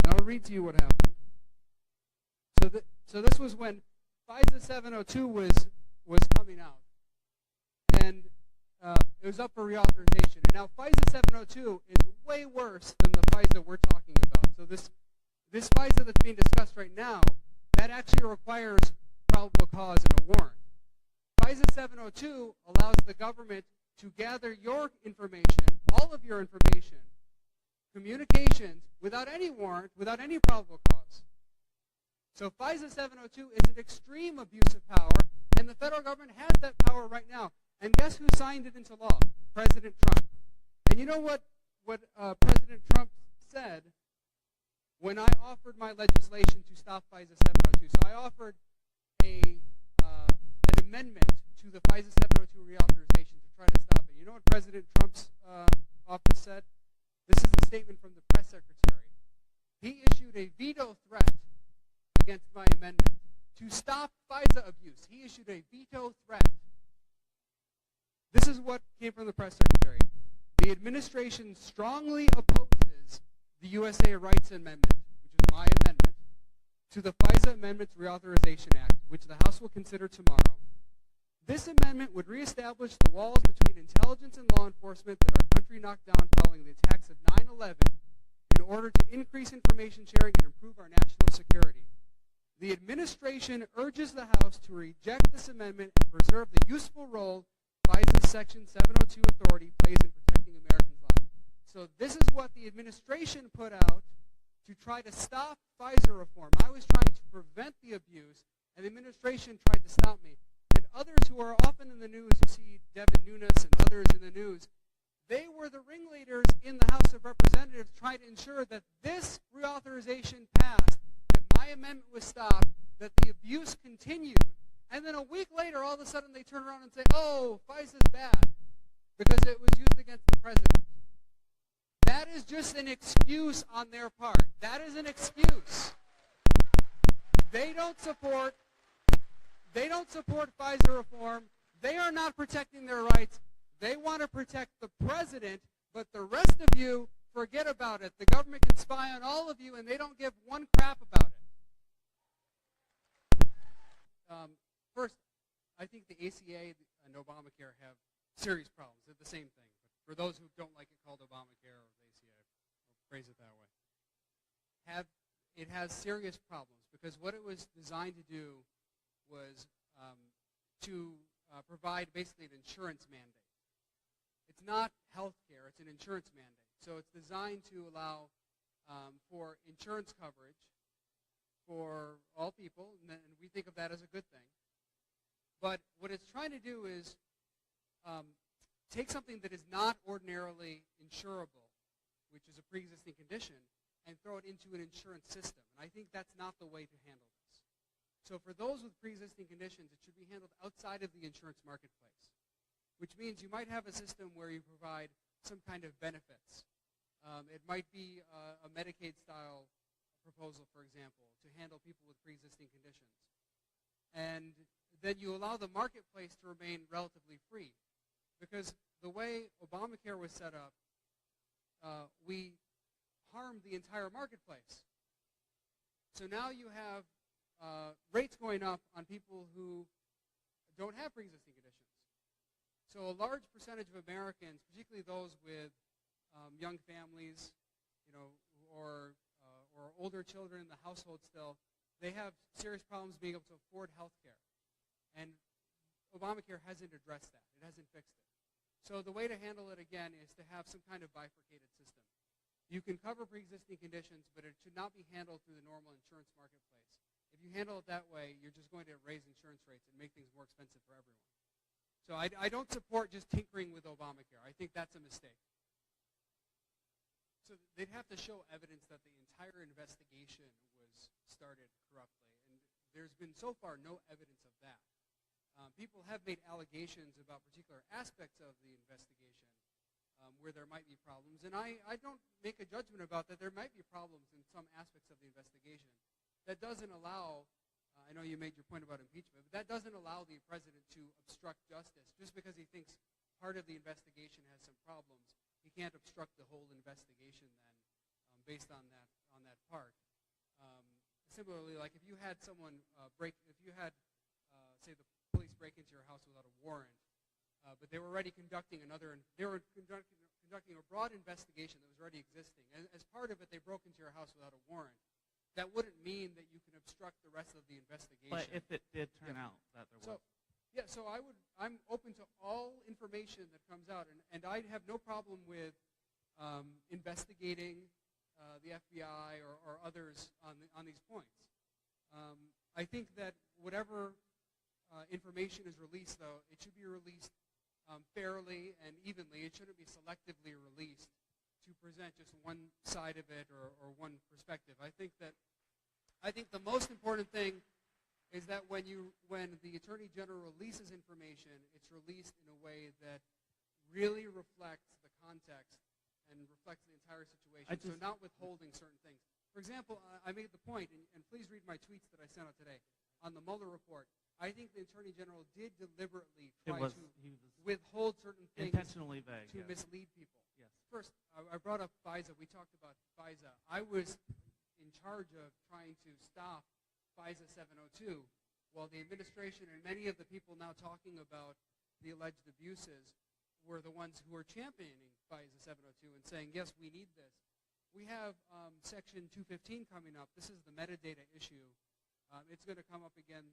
And I'll read to you what happened. So this was when FISA 702 was coming out. And it was up for reauthorization. And now FISA 702 is way worse than the FISA we're talking about. So this FISA that's being discussed right now, that actually requires probable cause and a warrant. FISA 702 allows the government to gather your information, all of your information, communications, without any warrant, without any probable cause. So FISA 702 is an extreme abuse of power, and the federal government has that power right now. And guess who signed it into law? President Trump. And you know what President Trump said when I offered my legislation to stop FISA 702? So I offered an amendment to the FISA 702 reauthorization to try to stop it. You know what President Trump's office said? This is a statement from the press secretary. He issued a veto threat against my amendment to stop FISA abuse. He issued a veto threat. This is what came from the press secretary. The administration strongly opposes the USA Rights Amendment, which is my amendment, to the FISA Amendments Reauthorization Act, which the House will consider tomorrow. This amendment would reestablish the walls between intelligence and law enforcement that our country knocked down following the attacks of 9/11 in order to increase information sharing and improve our national security. The administration urges the House to reject this amendment and preserve the useful role FISA's Section 702 authority plays in protecting Americans' lives. So this is what the administration put out to try to stop FISA reform. I was trying to prevent the abuse, and the administration tried to stop me. And others who are often in the news, you see Devin Nunes and others in the news, they were the ringleaders in the House of Representatives trying to ensure that this reauthorization passed, that my amendment was stopped, that the abuse continued. And then a week later, all of a sudden, they turn around and say, oh, FISA's bad because it was used against the president. That is just an excuse on their part. That is an excuse. They don't support FISA reform. They are not protecting their rights. They want to protect the president, but the rest of you, forget about it. The government can spy on all of you, and they don't give one crap about it. First, I think the ACA and Obamacare have serious problems. They're the same thing. for those who don't like it called Obamacare or ACA, or phrase it that way, it has serious problems because what it was designed to do was to provide basically an insurance mandate. It's not health care, it's an insurance mandate. So it's designed to allow for insurance coverage for all people, and we think of that as a good thing. But what it's trying to do is take something that is not ordinarily insurable, which is a pre-existing condition, and throw it into an insurance system. And I think that's not the way to handle this. So for those with pre-existing conditions, it should be handled outside of the insurance marketplace, which means you might have a system where you provide some kind of benefits. It might be a Medicaid-style proposal, for example, to handle people with pre-existing conditions. And then you allow the marketplace to remain relatively free. Because the way Obamacare was set up, we harmed the entire marketplace. So now you have rates going up on people who don't have pre-existing conditions. So a large percentage of Americans, particularly those with young families, or older children in the household still, they have serious problems being able to afford health care. And Obamacare hasn't addressed that. It hasn't fixed it. So the way to handle it, again, is to have some kind of bifurcated system. You can cover pre-existing conditions, but it should not be handled through the normal insurance marketplace. If you handle it that way, you're just going to raise insurance rates and make things more expensive for everyone. So I don't support just tinkering with Obamacare. I think that's a mistake. So they'd have to show evidence that the entire investigation was started corruptly. And there's been so far no evidence of that. People have made allegations about particular aspects of the investigation where there might be problems. And I don't make a judgment about that. There might be problems in some aspects of the investigation. That doesn't allow, I know you made your point about impeachment, but that doesn't allow the president to obstruct justice. Just because he thinks part of the investigation has some problems, he can't obstruct the whole investigation then based on that part. Similarly, like if you had someone say the police break into your house without a warrant, but they were already conducting a broad investigation that was already existing. And as part of it, they broke into your house without a warrant. That wouldn't mean that you can obstruct the rest of the investigation. But if it did turn out that there was. So I'm open to all information that comes out, and I have no problem with investigating the FBI or others on these points. I think that whatever information is released, though, it should be released fairly and evenly. It shouldn't be selectively released to present just one side of it or one perspective. I think the most important thing is that when the Attorney General releases information, it's released in a way that really reflects the context and reflects the entire situation. So not withholding certain things. For example, I made the point, and please read my tweets that I sent out today, on the Mueller report. I think the Attorney General did deliberately try to withhold certain things intentionally vague, to mislead people. Yes. First, I brought up FISA. We talked about FISA. I was in charge of trying to stop FISA 702, while the administration and many of the people now talking about the alleged abuses were the ones who were championing FISA 702 and saying, yes, we need this. We have Section 215 coming up. This is the metadata issue. It's going to come up again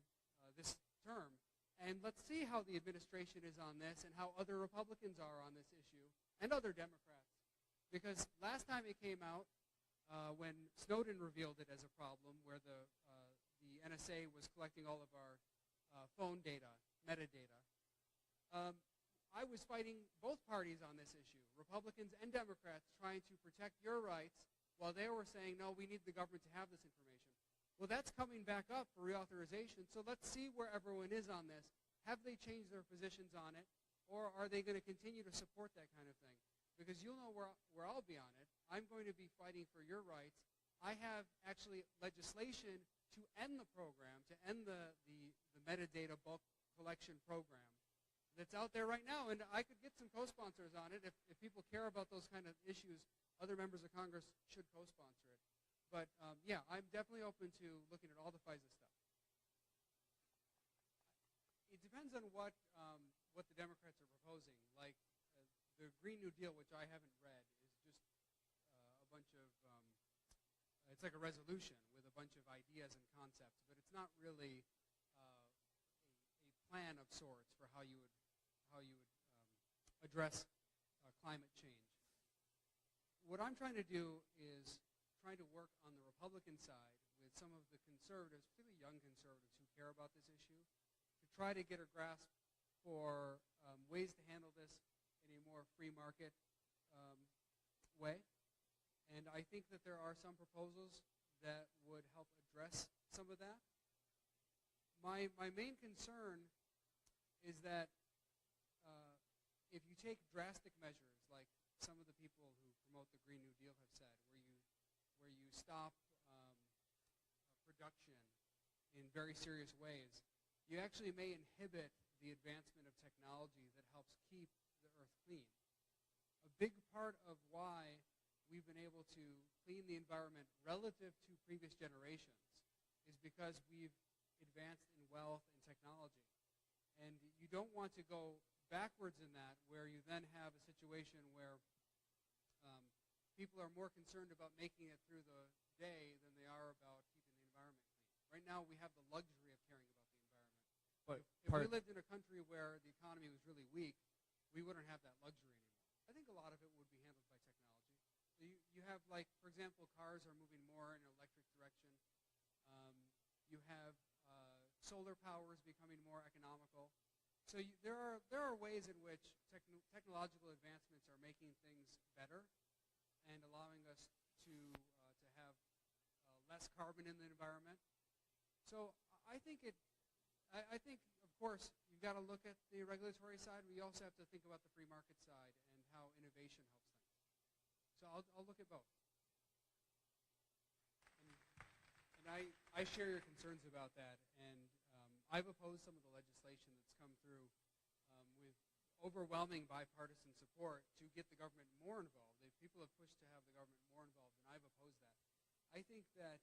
this term. And let's see how the administration is on this and how other Republicans are on this issue and other Democrats. Because last time it came out, when Snowden revealed it as a problem, where the NSA was collecting all of our phone data, metadata, I was fighting both parties on this issue, Republicans and Democrats, trying to protect your rights while they were saying, no, we need the government to have this information. Well, that's coming back up for reauthorization, so let's see where everyone is on this. Have they changed their positions on it, or are they going to continue to support that kind of thing? Because you'll know where I'll be on it. I'm going to be fighting for your rights. I have actually legislation to end the program, to end the metadata bulk collection program that's out there right now. And I could get some co-sponsors on it. If people care about those kind of issues, other members of Congress should co-sponsor it. But, yeah, I'm definitely open to looking at all the FISA stuff. It depends on what the Democrats are proposing. Like the Green New Deal, which I haven't read, is just a bunch of, it's like a resolution with a bunch of ideas and concepts, but it's not really a plan of sorts for how you would address climate change. What I'm trying to do is trying to work on the Republican side with some of the conservatives, particularly young conservatives who care about this issue, to try to get a grasp for ways to handle this in a more free market way. And I think that there are some proposals that would help address some of that. My main concern is that if you take drastic measures, like some of the people who promote the Green New Deal have said, where you stop production in very serious ways, you actually may inhibit the advancement of technology that helps keep the earth clean. A big part of why we've been able to clean the environment relative to previous generations is because we've advanced in wealth and technology. And you don't want to go backwards in that, where you then have a situation where people are more concerned about making it through the day than they are about keeping the environment clean. Right now, we have the luxury of caring about the environment. But if we lived in a country where the economy was really weak, we wouldn't have that luxury anymore. I think a lot of it would be handled by technology. You have, like, for example, cars are moving more in an electric direction. You have solar power is becoming more economical. So there are ways in which technological advancements are making things better and allowing us to have less carbon in the environment. So I think of course, you've got to look at the regulatory side. We also have to think about the free market side and how innovation helps things. So I'll look at both. And I share your concerns about that, and I've opposed some of the legislation that's come through with overwhelming bipartisan support to get the government more involved. People have pushed to have the government more involved, and I've opposed that. I think that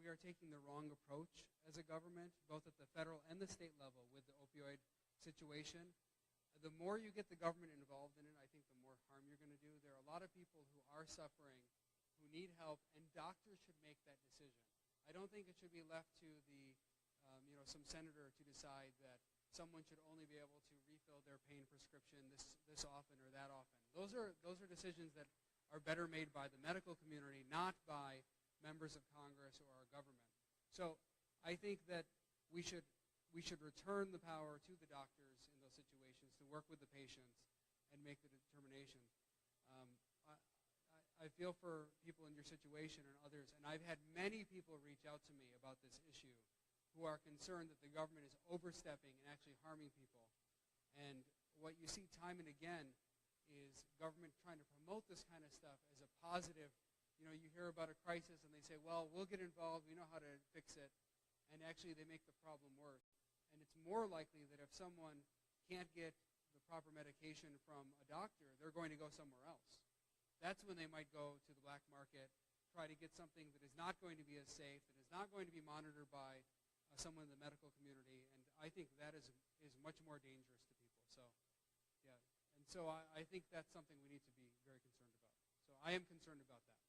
we are taking the wrong approach as a government, both at the federal and the state level with the opioid situation. The more you get the government involved in it, I think the more harm you're going to do. There are a lot of people who are suffering, who need help, and doctors should make that decision. I don't think it should be left to some senator to decide that someone should only be able to refill their pain prescription this often or that often. Those are decisions that are better made by the medical community, not by members of Congress or our government. So I think that we should return the power to the doctors in those situations to work with the patients and make the determination. I feel for people in your situation and others, and I've had many people reach out to me about this issue who are concerned that the government is overstepping and actually harming people. And what you see time and again is government trying to promote this kind of stuff as a positive. You hear about a crisis and they say, well, we'll get involved, we know how to fix it, and actually they make the problem worse. And it's more likely that if someone can't get the proper medication from a doctor, they're going to go somewhere else. That's when they might go to the black market, try to get something that is not going to be as safe, that is not going to be monitored by someone in the medical community, and I think that is much more dangerous to people. So, yeah, and so I think that's something we need to be very concerned about. So I am concerned about that.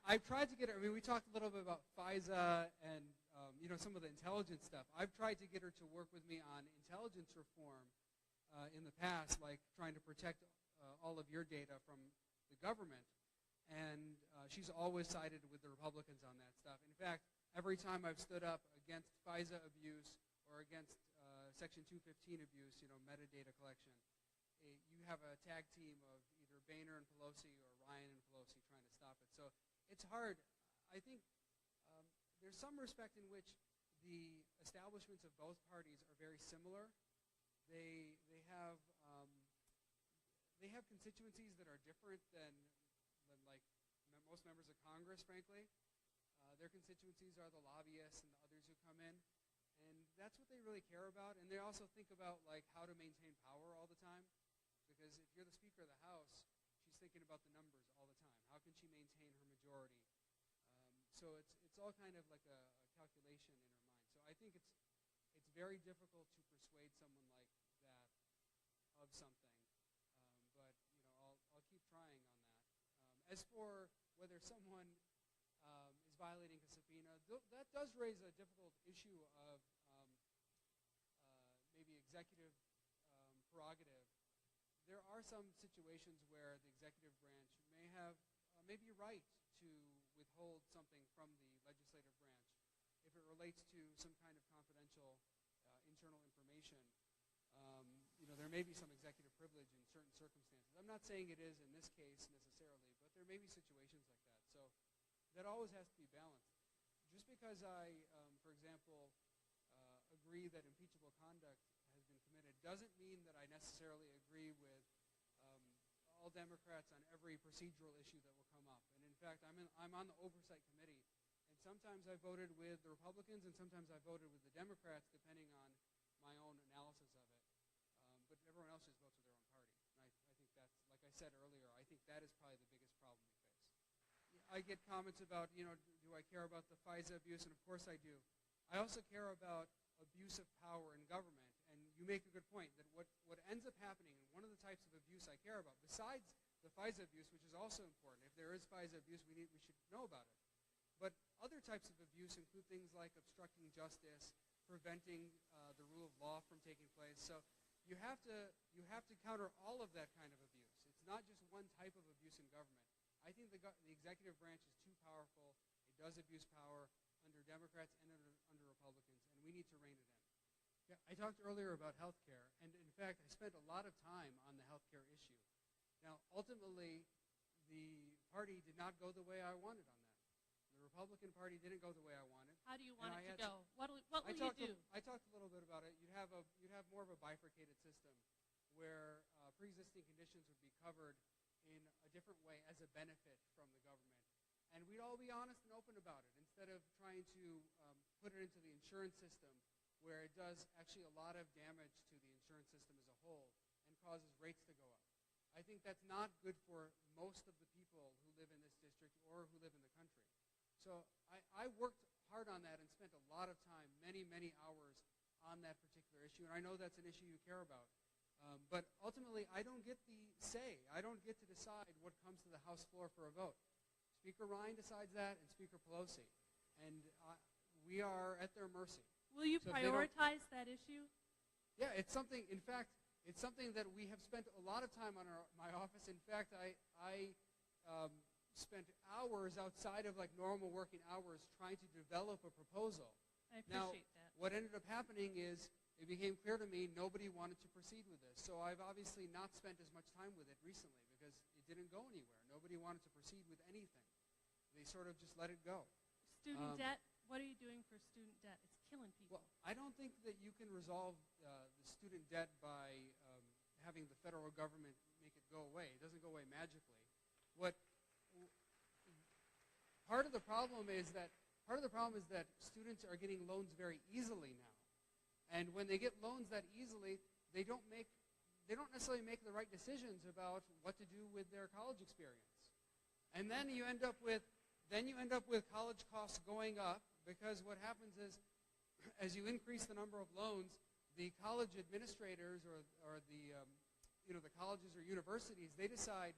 I've tried to get her. I mean, we talked a little bit about FISA and some of the intelligence stuff. I've tried to get her to work with me on intelligence reform in the past, like trying to protect all of your data from the government, and she's always sided with the Republicans on that stuff. In fact, every time I've stood up against FISA abuse or against Section 215 abuse, metadata collection, you have a tag team of either Boehner and Pelosi or Ryan and Pelosi trying to stop it. So it's hard. I think there's some respect in which the establishments of both parties are very similar. They have constituencies that are different than like most members of Congress, frankly. Their constituencies are the lobbyists and the others who come in, and that's what they really care about. And they also think about like how to maintain power all the time, because if you're the Speaker of the House, she's thinking about the numbers all the time. How can she maintain her majority? So it's all kind of like a calculation in her mind. So I think it's very difficult to persuade someone like that of something. As for whether someone is violating a subpoena, that does raise a difficult issue of maybe executive prerogative. There are some situations where the executive branch may be right to withhold something from the legislative branch if it relates to some kind of confidential internal information. There may be some executive privilege in certain circumstances. I'm not saying it is in this case necessarily, but there may be situations like that. So that always has to be balanced. Just because I, for example, agree that impeachable conduct has been committed doesn't mean that I necessarily agree with all Democrats on every procedural issue that will come up. And in fact, I'm on the oversight committee, and sometimes I voted with the Republicans, and sometimes I voted with the Democrats, depending on my own analysis of it. But everyone else just votes with their own party. And I think that's, like I said earlier, I think that is probably the biggest problem we face. I get comments about, do I care about the FISA abuse? And of course I do. I also care about abuse of power in government. And you make a good point that what ends up happening, and one of the types of abuse I care about, besides the FISA abuse, which is also important, if there is FISA abuse, we should know about it. But other types of abuse include things like obstructing justice, preventing the rule of law from taking place. So you have to counter all of that kind of abuse. It's not just one type of abuse in government. I think the executive branch is too powerful. It does abuse power under Democrats and under Republicans, and we need to rein it in. Yeah, I talked earlier about health care, and in fact, I spent a lot of time on the health care issue. Now, ultimately, the party did not go the way I wanted on that. The Republican Party didn't go the way I wanted. How do you want it to go? What will you do? I talked a little bit about it. You'd have more of a bifurcated system where pre-existing conditions would be covered in a different way as a benefit from the government. And we'd all be honest and open about it instead of trying to put it into the insurance system where it does actually a lot of damage to the insurance system as a whole and causes rates to go up. I think that's not good for most of the people who live in this district or who live in the country. So I worked hard on that and spent a lot of time, many, many hours on that particular issue. And I know that's an issue you care about. But ultimately, I don't get the say. I don't get to decide what comes to the House floor for a vote. Speaker Ryan decides that, and Speaker Pelosi. And we are at their mercy. Will you prioritize that issue? Yeah, it's something, in fact, it's something that we have spent a lot of time on my office. In fact, I spent hours outside of like normal working hours trying to develop a proposal. I appreciate that. What ended up happening is it became clear to me nobody wanted to proceed with this. So I've obviously not spent as much time with it recently because it didn't go anywhere. Nobody wanted to proceed with anything. They sort of just let it go. Student debt, what are you doing for student debt? It's killing people. Well, I don't think that you can resolve the student debt by having the federal government make it go away. It doesn't go away magically. Part of the problem is that students are getting loans very easily now, and when they get loans that easily, they don't necessarily make the right decisions about what to do with their college experience, and then you end up with college costs going up because what happens is, as you increase the number of loans, the college administrators or the colleges or universities, they decide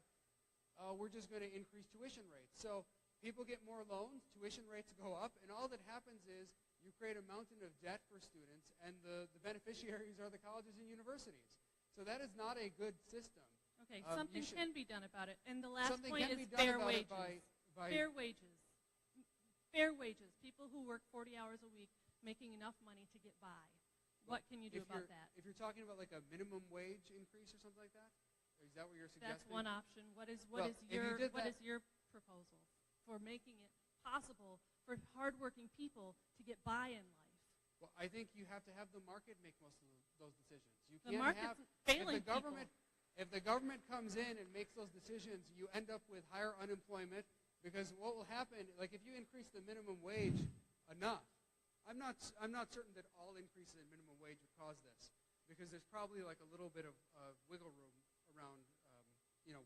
we're just going to increase tuition rates. So people get more loans, tuition rates go up, and all that happens is you create a mountain of debt for students, and the beneficiaries are the colleges and universities. So that is not a good system. Okay, something can be done about it. And the last point is fair wages. Fair wages. Fair wages. People who work 40 hours a week making enough money to get by. What can you do about that? If you're talking about like a minimum wage increase or something like that, is that what you're suggesting? That's one option. What is your proposal for making it possible for hardworking people to get by in life? Well, I think you have to have the market make most of those decisions. You the can't market's have failing if the government comes in and makes those decisions, you end up with higher unemployment because what will happen, like if you increase the minimum wage enough, I'm not certain that all increases in minimum wage would cause this because there's probably like a little bit of wiggle room around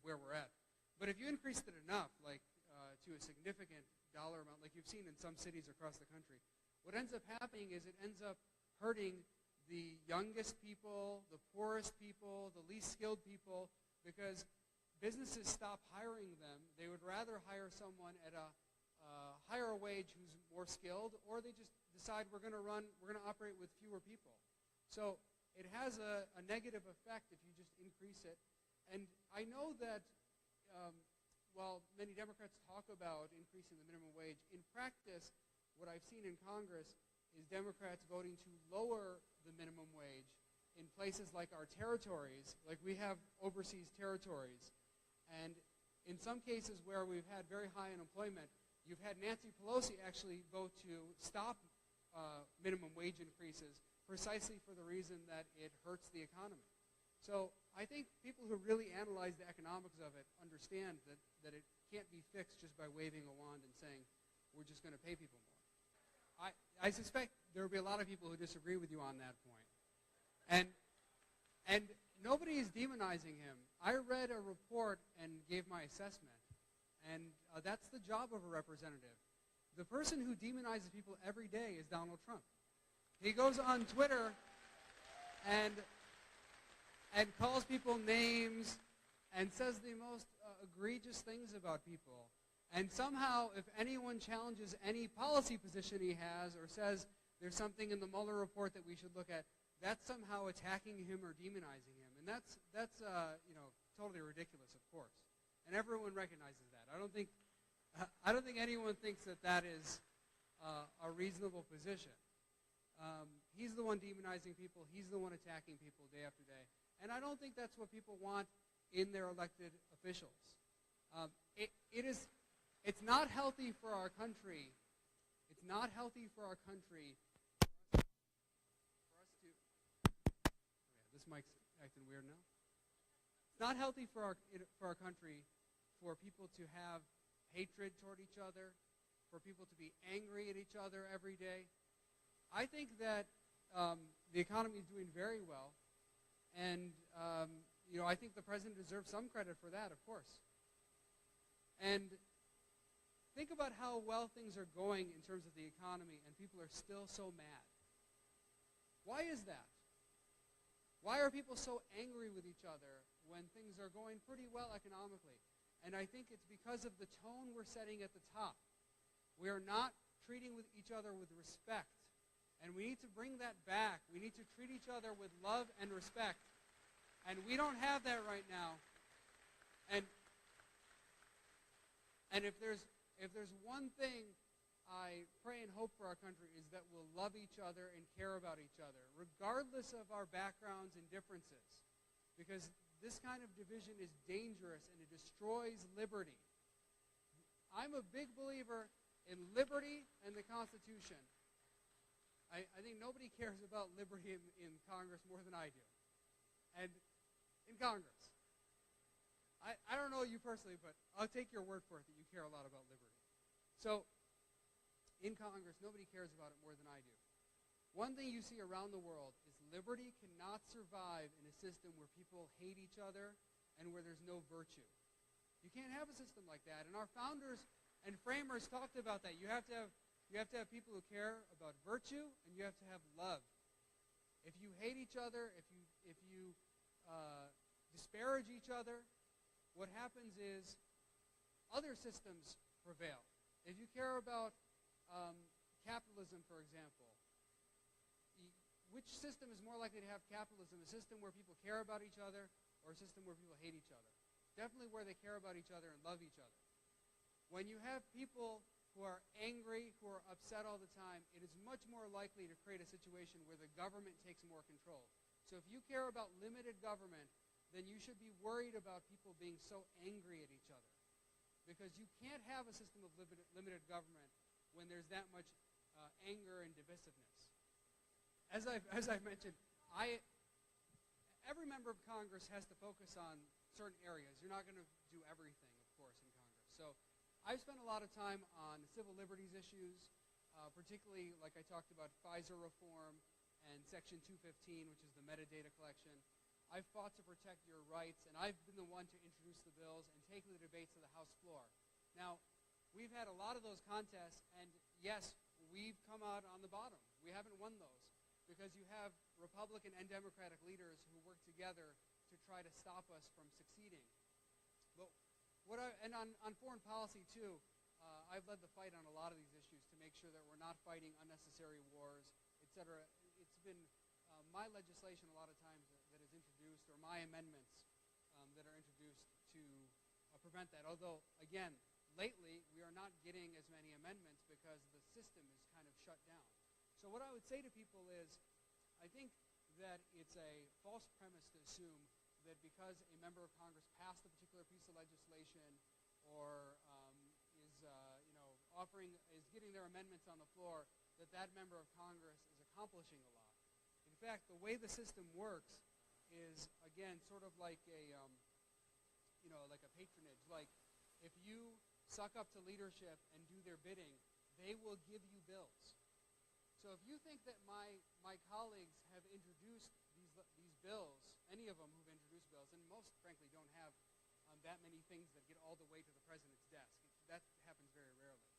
where we're at. But if you increased it enough, like to a significant dollar amount, like you've seen in some cities across the country, what ends up happening is it ends up hurting the youngest people, the poorest people, the least skilled people, because businesses stop hiring them, they would rather hire someone at a higher wage who's more skilled, or they just decide we're going to operate with fewer people. So it has a negative effect if you just increase it. And I know that while many Democrats talk about increasing the minimum wage, in practice, what I've seen in Congress is Democrats voting to lower the minimum wage in places like our territories, like we have overseas territories. And in some cases where we've had very high unemployment, you've had Nancy Pelosi actually vote to stop minimum wage increases precisely for the reason that it hurts the economy. So I think people who really analyze the economics of it understand that it can't be fixed just by waving a wand and saying, we're just going to pay people more. I suspect there will be a lot of people who disagree with you on that point. And nobody is demonizing him. I read a report and gave my assessment, and that's the job of a representative. The person who demonizes people every day is Donald Trump. He goes on Twitter and calls people names and says the most egregious things about people. And somehow, if anyone challenges any policy position he has or says there's something in the Mueller report that we should look at, that's somehow attacking him or demonizing him. And that's totally ridiculous, of course. And everyone recognizes that. I don't think anyone thinks that is a reasonable position. He's the one demonizing people. He's the one attacking people day after day. And I don't think that's what people want in their elected officials. It's not healthy for our country. It's not healthy for our country for us to. This mic's acting weird now. It's not healthy for our country for people to have hatred toward each other, for people to be angry at each other every day. I think that the economy is doing very well, and I think the president deserves some credit for that, of course. And think about how well things are going in terms of the economy, and people are still so mad. Why is that? Why are people so angry with each other when things are going pretty well economically? And I think it's because of the tone we're setting at the top. We are not treating with each other with respect. And we need to bring that back. We need to treat each other with love and respect. And we don't have that right now. And if there's one thing I pray and hope for our country is that we'll love each other and care about each other, regardless of our backgrounds and differences. Because this kind of division is dangerous and it destroys liberty. I'm a big believer in liberty and the Constitution. I think nobody cares about liberty in Congress more than I do. And in Congress. I don't know you personally, but I'll take your word for it that you care a lot about liberty. So, in Congress, nobody cares about it more than I do. One thing you see around the world is liberty cannot survive in a system where people hate each other and where there's no virtue. You can't have a system like that. And our founders and framers talked about that. You have to have people who care about virtue, and you have to have love. If you hate each other, if you disparage each other, what happens is other systems prevail. If you care about capitalism, for example, which system is more likely to have capitalism? A system where people care about each other, or a system where people hate each other? Definitely where they care about each other and love each other. When you have people who are angry, who are upset all the time, it is much more likely to create a situation where the government takes more control. So if you care about limited government, then you should be worried about people being so angry at each other. Because you can't have a system of limited government when there's that much anger and divisiveness. As I've mentioned, every member of Congress has to focus on certain areas. You're not going to do everything, of course, in Congress. So I've spent a lot of time on civil liberties issues, particularly like I talked about Pfizer reform and Section 215, which is the metadata collection. I've fought to protect your rights, and I've been the one to introduce the bills and take the debates to the House floor. Now, we've had a lot of those contests, and yes, we've come out on the bottom. We haven't won those because you have Republican and Democratic leaders who work together to try to stop us from succeeding. on foreign policy, too, I've led the fight on a lot of these issues to make sure that we're not fighting unnecessary wars, et cetera. It's been my legislation a lot of times that is introduced, or my amendments that are introduced to prevent that. Although, again, lately we are not getting as many amendments because the system is kind of shut down. So what I would say to people is, I think that it's a false premise to assume that because a member of Congress passed a particular piece of legislation or is getting their amendments on the floor, that that member of Congress is accomplishing a lot. In fact, the way the system works is, again, sort of like like a patronage. Like, if you suck up to leadership and do their bidding, they will give you bills. So if you think that my colleagues have introduced these bills, any of them who've introduced bills, and most, frankly, don't have that many things that get all the way to the president's desk. That happens very rarely.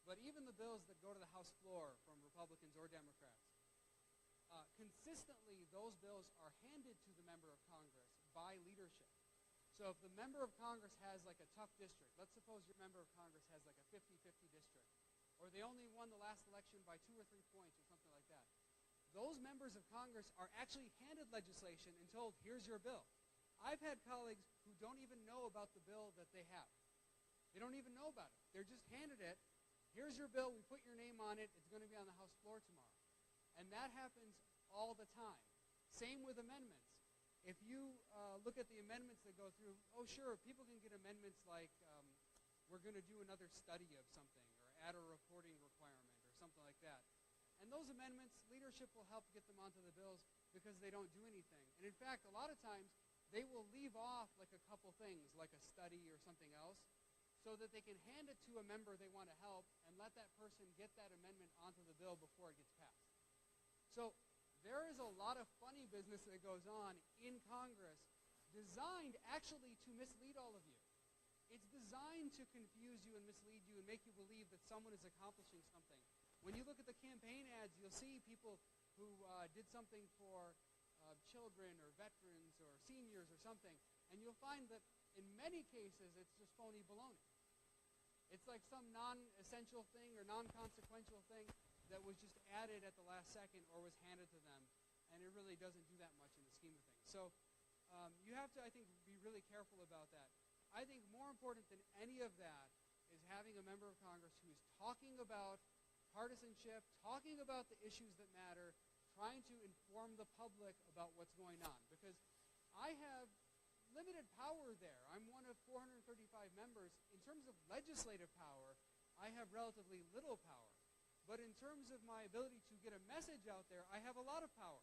But even the bills that go to the House floor from Republicans or Democrats, consistently those bills are handed to the member of Congress by leadership. So if the member of Congress has like a tough district, let's suppose your member of Congress has like a 50-50 district, or they only won the last election by 2 or 3 points or something like that, those members of Congress are actually handed legislation and told, here's your bill. I've had colleagues who don't even know about the bill that they have. They don't even know about it. They're just handed it. Here's your bill. We put your name on it. It's going to be on the House floor tomorrow. And that happens all the time. Same with amendments. If you look at the amendments that go through, oh, sure, people can get amendments like we're going to do another study of something or add a reporting requirement or something like that. And those amendments, leadership will help get them onto the bills because they don't do anything. And in fact, a lot of times, they will leave off like a couple things, like a study or something else, so that they can hand it to a member they want to help and let that person get that amendment onto the bill before it gets passed. So there is a lot of funny business that goes on in Congress designed actually to mislead all of you. It's designed to confuse you and mislead you and make you believe that someone is accomplishing something. When you look at the campaign ads, you'll see people who did something for children or veterans or seniors or something, and you'll find that in many cases it's just phony baloney. It's like some non-essential thing or non-consequential thing that was just added at the last second or was handed to them, and it really doesn't do that much in the scheme of things. So you have to, I think, be really careful about that. I think more important than any of that is having a member of Congress who is talking about partisanship, talking about the issues that matter, trying to inform the public about what's going on. Because I have limited power there. I'm one of 435 members. In terms of legislative power, I have relatively little power. But in terms of my ability to get a message out there, I have a lot of power.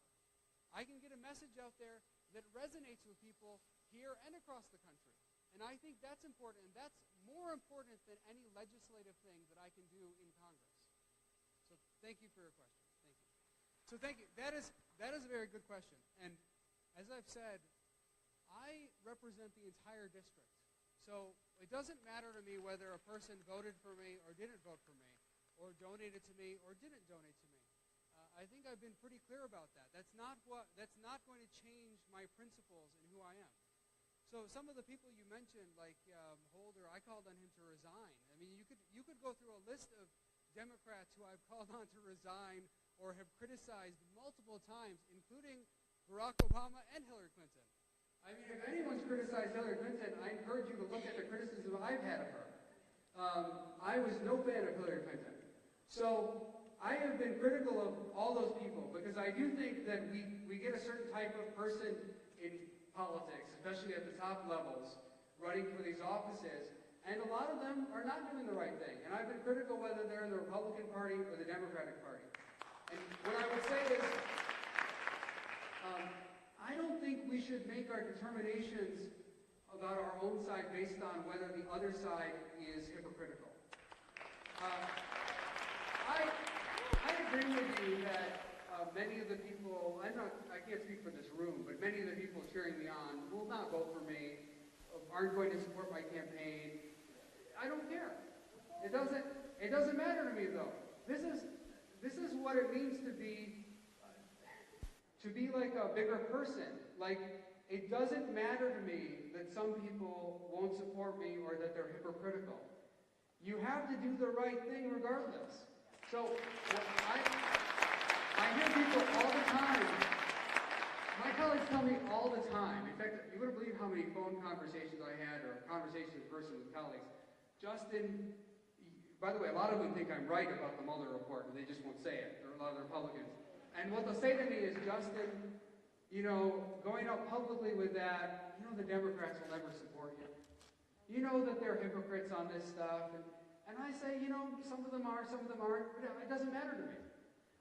I can get a message out there that resonates with people here and across the country. And I think that's important, and that's more important than any legislative thing that I can do in Congress. So thank you for your question. Thank you. So thank you. That is a very good question. And as I've said, I represent the entire district. So it doesn't matter to me whether a person voted for me or didn't vote for me, or donated to me or didn't donate to me. I think I've been pretty clear about that. That's not going to change my principles and who I am. So some of the people you mentioned, like Holder, I called on him to resign. I mean, you could go through a list of Democrats who I've called on to resign or have criticized multiple times, including Barack Obama and Hillary Clinton. I mean, if anyone's criticized Hillary Clinton, I encourage you to look at the criticism I've had of her. I was no fan of Hillary Clinton. So I have been critical of all those people because I do think that we get a certain type of person in politics, especially at the top levels, running for these offices, and a lot of them are not doing the right thing. And I've been critical whether they're in the Republican Party or the Democratic Party. And what I would say is, I don't think we should make our determinations about our own side based on whether the other side is hypocritical. I agree with you that many of the people, I can't speak for this room, but many of the people cheering me on will not vote for me, aren't going to support my campaign. I don't care. It doesn't matter to me though. This is what it means to be like a bigger person. Like It doesn't matter to me that some people won't support me or that they're hypocritical. You have to do the right thing regardless. So I hear people all the time. My colleagues tell me all the time. In fact, you wouldn't believe how many phone conversations I had or conversations in person with colleagues. Justin, by the way, a lot of them think I'm right about the Mueller report, and they just won't say it. There are a lot of the Republicans. And what they'll say to me is, Justin, you know, going out publicly with that, you know the Democrats will never support you. You know that they're hypocrites on this stuff. And I say, you know, some of them are, some of them aren't. But it doesn't matter to me.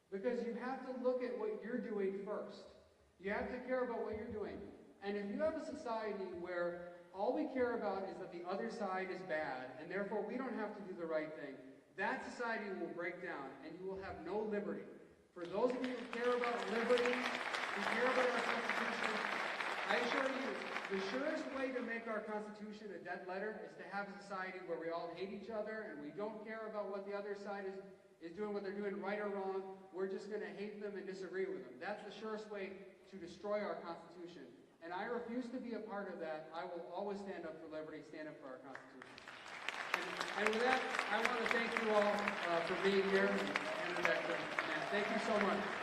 Because you have to look at what you're doing first. You have to care about what you're doing. And if you have a society where all we care about is that the other side is bad, and therefore we don't have to do the right thing, that society will break down, and you will have no liberty. For those of you who care about liberty, who care about our Constitution, I assure you, the surest way to make our Constitution a dead letter is to have a society where we all hate each other and we don't care about what the other side is doing, what they're doing right or wrong. We're just going to hate them and disagree with them. That's the surest way to destroy our Constitution. And I refuse to be a part of that. I will always stand up for liberty, stand up for our Constitution. And with that, I want to thank you all for being here. And thank you so much.